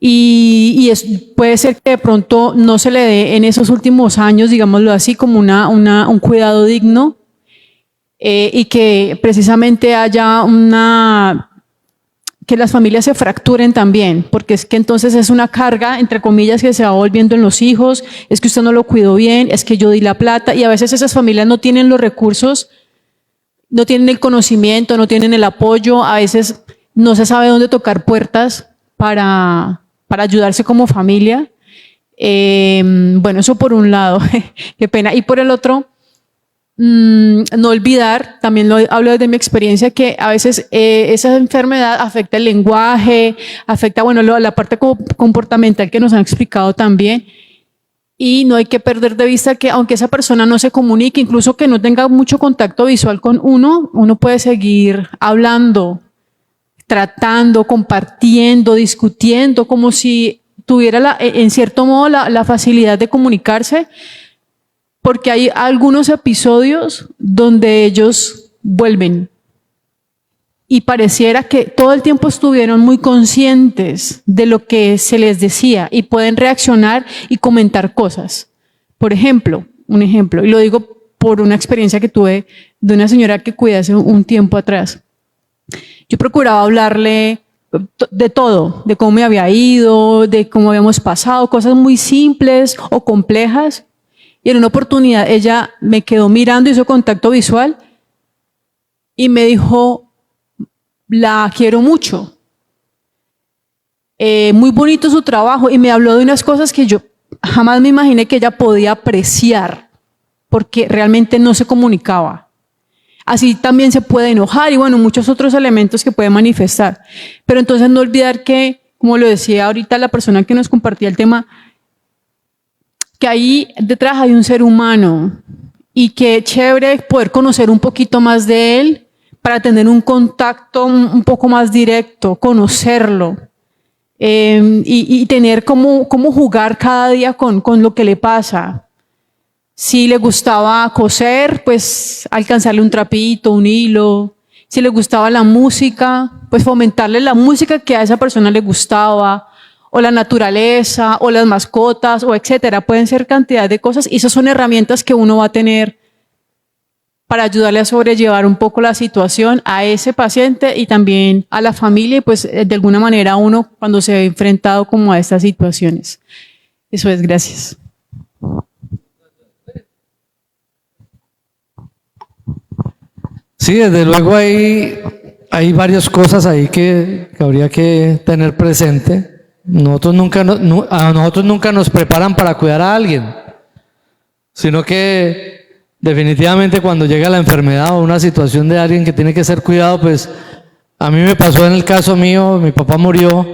Y puede ser que de pronto no se le dé en esos últimos años, digámoslo así, como un cuidado digno y que precisamente haya que las familias se fracturen también, porque es que entonces es una carga, entre comillas, que se va volviendo en los hijos, es que usted no lo cuidó bien, es que yo di la plata y a veces esas familias no tienen los recursos, no tienen el conocimiento, no tienen el apoyo, a veces no se sabe dónde tocar puertas para ayudarse como familia. Bueno, eso por un lado, qué pena. Y por el otro, no olvidar, también hablo desde mi experiencia, que a veces esa enfermedad afecta el lenguaje, afecta, bueno, la parte comportamental que nos han explicado también. Y no hay que perder de vista que aunque esa persona no se comunique, incluso que no tenga mucho contacto visual con uno puede seguir hablando, tratando, compartiendo, discutiendo, como si tuviera en cierto modo la facilidad de comunicarse, porque hay algunos episodios donde ellos vuelven y pareciera que todo el tiempo estuvieron muy conscientes de lo que se les decía y pueden reaccionar y comentar cosas. Por ejemplo, un ejemplo, y lo digo por una experiencia que tuve de una señora que cuidé hace un tiempo atrás. Yo procuraba hablarle de todo, de cómo me había ido, de cómo habíamos pasado, cosas muy simples o complejas. Y en una oportunidad ella me quedó mirando, hizo contacto visual y me dijo, la quiero mucho. Muy bonito su trabajo, y me habló de unas cosas que yo jamás me imaginé que ella podía apreciar, porque realmente no se comunicaba. Así también se puede enojar y bueno, muchos otros elementos que puede manifestar. Pero entonces no olvidar que, como lo decía ahorita la persona que nos compartía el tema, que ahí detrás hay un ser humano y que chévere poder conocer un poquito más de él para tener un contacto un poco más directo, conocerlo y tener cómo jugar cada día con lo que le pasa. Si le gustaba coser, pues alcanzarle un trapito, un hilo. Si le gustaba la música, pues fomentarle la música que a esa persona le gustaba, o la naturaleza, o las mascotas, o etcétera. Pueden ser cantidad de cosas y esas son herramientas que uno va a tener para ayudarle a sobrellevar un poco la situación a ese paciente y también a la familia y pues de alguna manera uno cuando se ve enfrentado como a estas situaciones. Eso es, gracias. Sí, desde luego hay varias cosas ahí que habría que tener presente. A nosotros nunca nos preparan para cuidar a alguien, sino que definitivamente cuando llega la enfermedad o una situación de alguien que tiene que ser cuidado, pues a mí me pasó en el caso mío, mi papá murió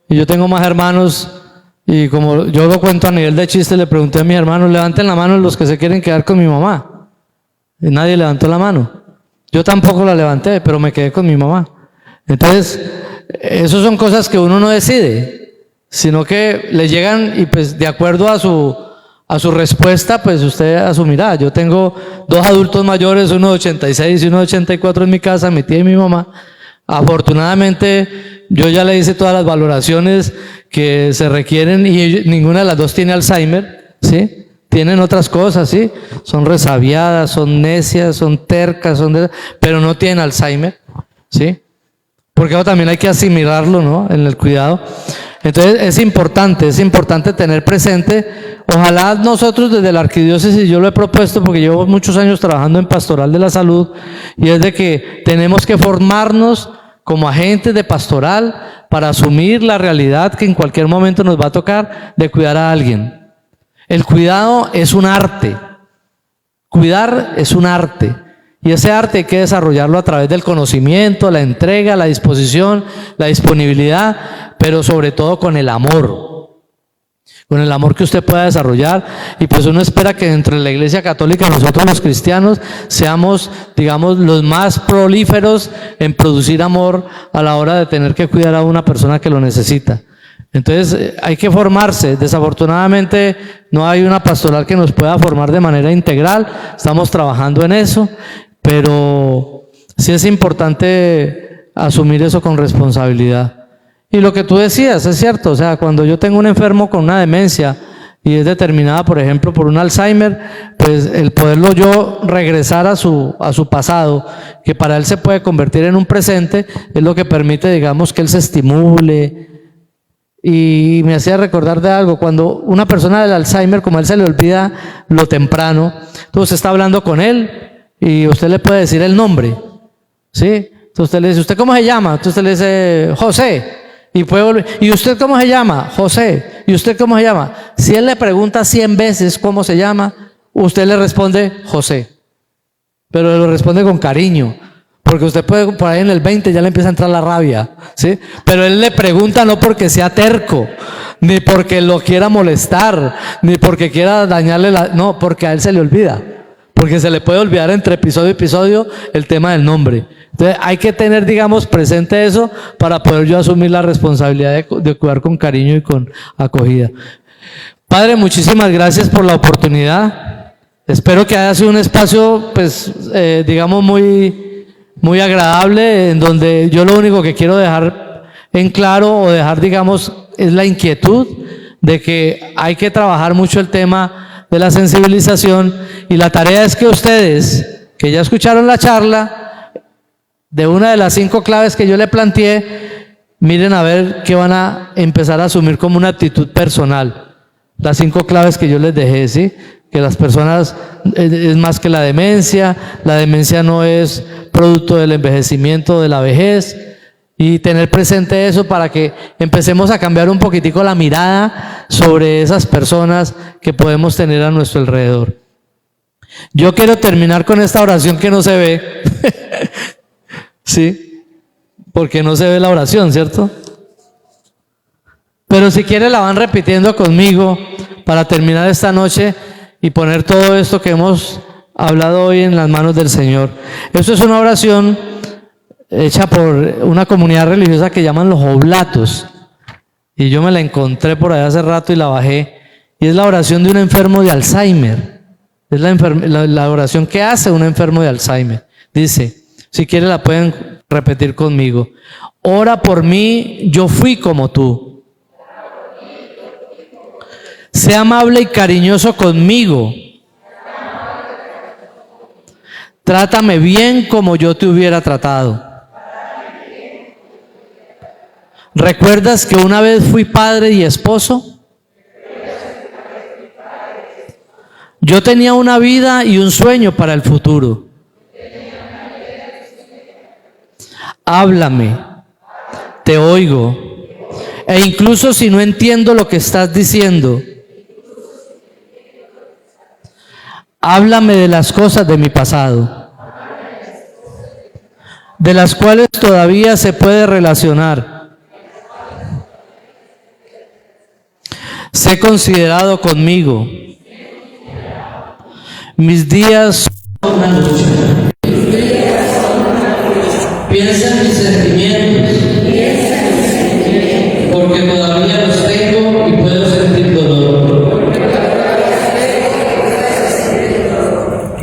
y yo tengo más hermanos y como yo lo cuento a nivel de chiste, le pregunté a mis hermanos, levanten la mano los que se quieren quedar con mi mamá. Y nadie levantó la mano. Yo tampoco la levanté, pero me quedé con mi mamá. Entonces, esas son cosas que uno no decide, sino que le llegan y pues de acuerdo a su respuesta, pues usted asumirá. Yo tengo dos adultos mayores, uno de 86 y uno de 84 en mi casa, mi tía y mi mamá. Afortunadamente, yo ya le hice todas las valoraciones que se requieren y ninguna de las dos tiene Alzheimer, ¿sí? Tienen otras cosas, ¿sí? Son resabiadas, son necias, son tercas, pero no tienen Alzheimer, ¿sí? Porque eso también hay que asimilarlo, ¿no? En el cuidado. Entonces es importante tener presente, ojalá nosotros desde la arquidiócesis, yo lo he propuesto porque llevo muchos años trabajando en pastoral de la salud, y es de que tenemos que formarnos como agentes de pastoral para asumir la realidad que en cualquier momento nos va a tocar de cuidar a alguien. El cuidado es un arte, cuidar es un arte, y ese arte hay que desarrollarlo a través del conocimiento, la entrega, la disposición, la disponibilidad, pero sobre todo con el amor que usted pueda desarrollar. Y pues uno espera que dentro de la Iglesia Católica nosotros los cristianos seamos, digamos, los más prolíferos en producir amor a la hora de tener que cuidar a una persona que lo necesita. Entonces hay que formarse. Desafortunadamente no hay una pastoral que nos pueda formar de manera integral, estamos trabajando en eso, pero sí es importante asumir eso con responsabilidad. Y lo que tú decías es cierto, o sea, cuando yo tengo un enfermo con una demencia y es determinada, por ejemplo, por un Alzheimer, pues el poderlo yo regresar a su pasado, que para él se puede convertir en un presente, es lo que permite, digamos, que él se estimule. Y me hacía recordar de algo, cuando una persona del Alzheimer, como a él se le olvida lo temprano, entonces usted está hablando con él y usted le puede decir el nombre, ¿sí? Entonces usted le dice, ¿usted cómo se llama? Entonces usted le dice, José. Y puede volver, ¿y usted cómo se llama? José. ¿Y usted cómo se llama? Si él le pregunta 100 veces cómo se llama, usted le responde José. Pero le responde con cariño. Porque usted puede, por ahí en el 20 ya le empieza a entrar la rabia, ¿sí? Pero él le pregunta no porque sea terco, ni porque lo quiera molestar, ni porque quiera dañarle no, porque a él se le olvida. Porque se le puede olvidar entre episodio y episodio el tema del nombre. Entonces hay que tener, digamos, presente eso para poder yo asumir la responsabilidad de cuidar con cariño y con acogida. Padre, muchísimas gracias por la oportunidad. Espero que haya sido un espacio, pues, digamos, muy muy agradable, en donde yo lo único que quiero dejar en claro o dejar, digamos, es la inquietud de que hay que trabajar mucho el tema de la sensibilización, y la tarea es que ustedes, que ya escucharon la charla, de una de las 5 claves que yo le planteé, miren a ver qué van a empezar a asumir como una actitud personal. Las 5 claves que yo les dejé, ¿sí? Que las personas es más que la demencia no es producto del envejecimiento, de la vejez, y tener presente eso para que empecemos a cambiar un poquitico la mirada sobre esas personas que podemos tener a nuestro alrededor. Yo quiero terminar con esta oración que no se ve, ¿sí? Porque no se ve la oración, ¿cierto? Pero si quiere la van repitiendo conmigo para terminar esta noche y poner todo esto que hemos hablado hoy en las manos del Señor. Esto es una oración hecha por una comunidad religiosa que llaman los oblatos, y yo me la encontré por allá hace rato y la bajé, y es la oración de un enfermo de Alzheimer. Es la oración que hace un enfermo de Alzheimer. Dice, si quiere la pueden repetir conmigo: ora por mí, yo fui como tú. Sea amable y cariñoso conmigo. Trátame bien como yo te hubiera tratado. ¿Recuerdas que una vez fui padre y esposo? Yo tenía una vida y un sueño para el futuro. Háblame, te oigo, e incluso si no entiendo lo que estás diciendo, háblame de las cosas de mi pasado, de las cuales todavía se puede relacionar. Sé considerado conmigo. Mis días son una lucha. Piensa en mis sentimientos, porque todavía los tengo y puedo sentir dolor.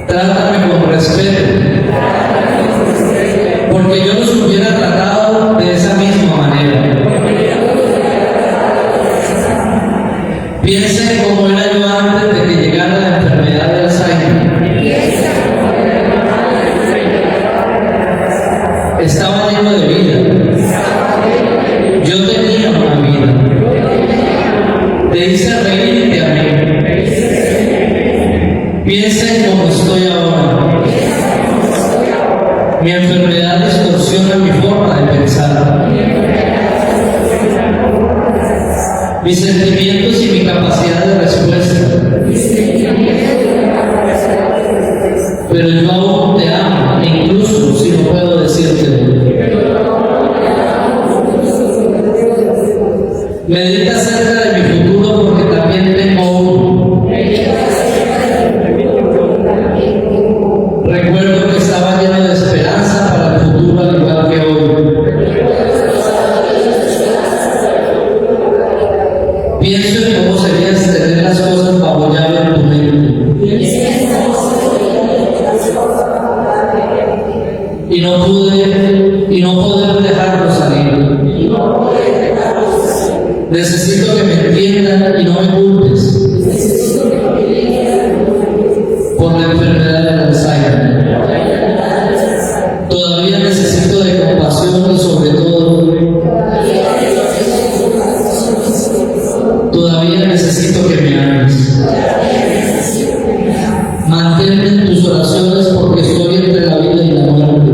Trátame con respeto, porque yo los hubiera tratado de esa misma manera. Piensa en cómo era yo antes de que llegara la enfermedad de Alzheimer. Estaba lleno de vida. Yo tenía una vida. Te hice reírte a mí. Piensa en cómo estoy ahora. Mi enfermedad distorsiona mi forma de pensar. Mis sentimientos y mi capacidad de respuesta. Pero yo aún te amo, incluso si no puedo decírtelo. Medita acerca de mi futuro, porque también tengo uno. Recuerdo que estaba lleno de esperanza para el futuro, al igual que hoy. Pienso en cómo serías tener las cosas bajo llave en tu mente. Y no poder dejarlo salir. Necesito que me entiendan y no me culpes por la enfermedad del Alzheimer. Todavía necesito de compasión y sobre todo, todavía necesito que me ames. Manténme en tus oraciones porque estoy entre la vida y la muerte.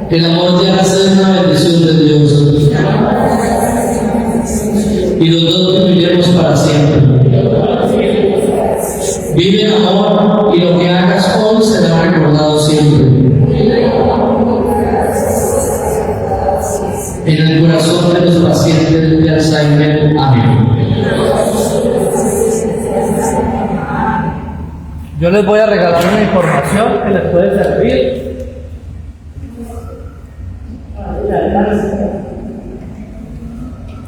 El amor te hace una bendición de Dios. Y los dos viviremos para siempre. Vive en amor y lo que hagas hoy será recordado siempre. En el corazón de los pacientes de Alzheimer. Amén. Yo les voy a regalar una información que les puede servir.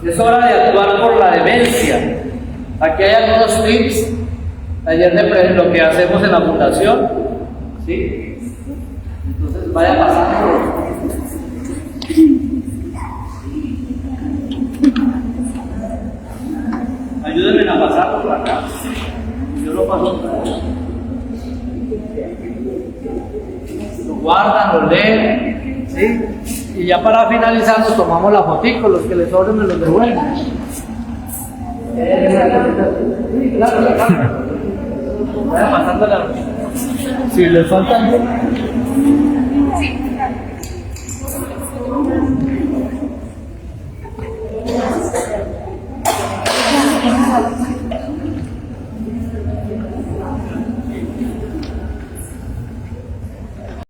Es hora de actuar por la demencia. Aquí hay algunos tips. Ayer lo que hacemos en la fundación ¿Sí? Entonces vaya pasando. Ayúdenme a pasarlo por acá. Yo lo paso por acá. Lo guardan, lo leen, ¿sí? Y ya para finalizar nos tomamos la fotico, los que les sobren me los devuelven. Sí, claro. Vaya pasando la... Si les faltan...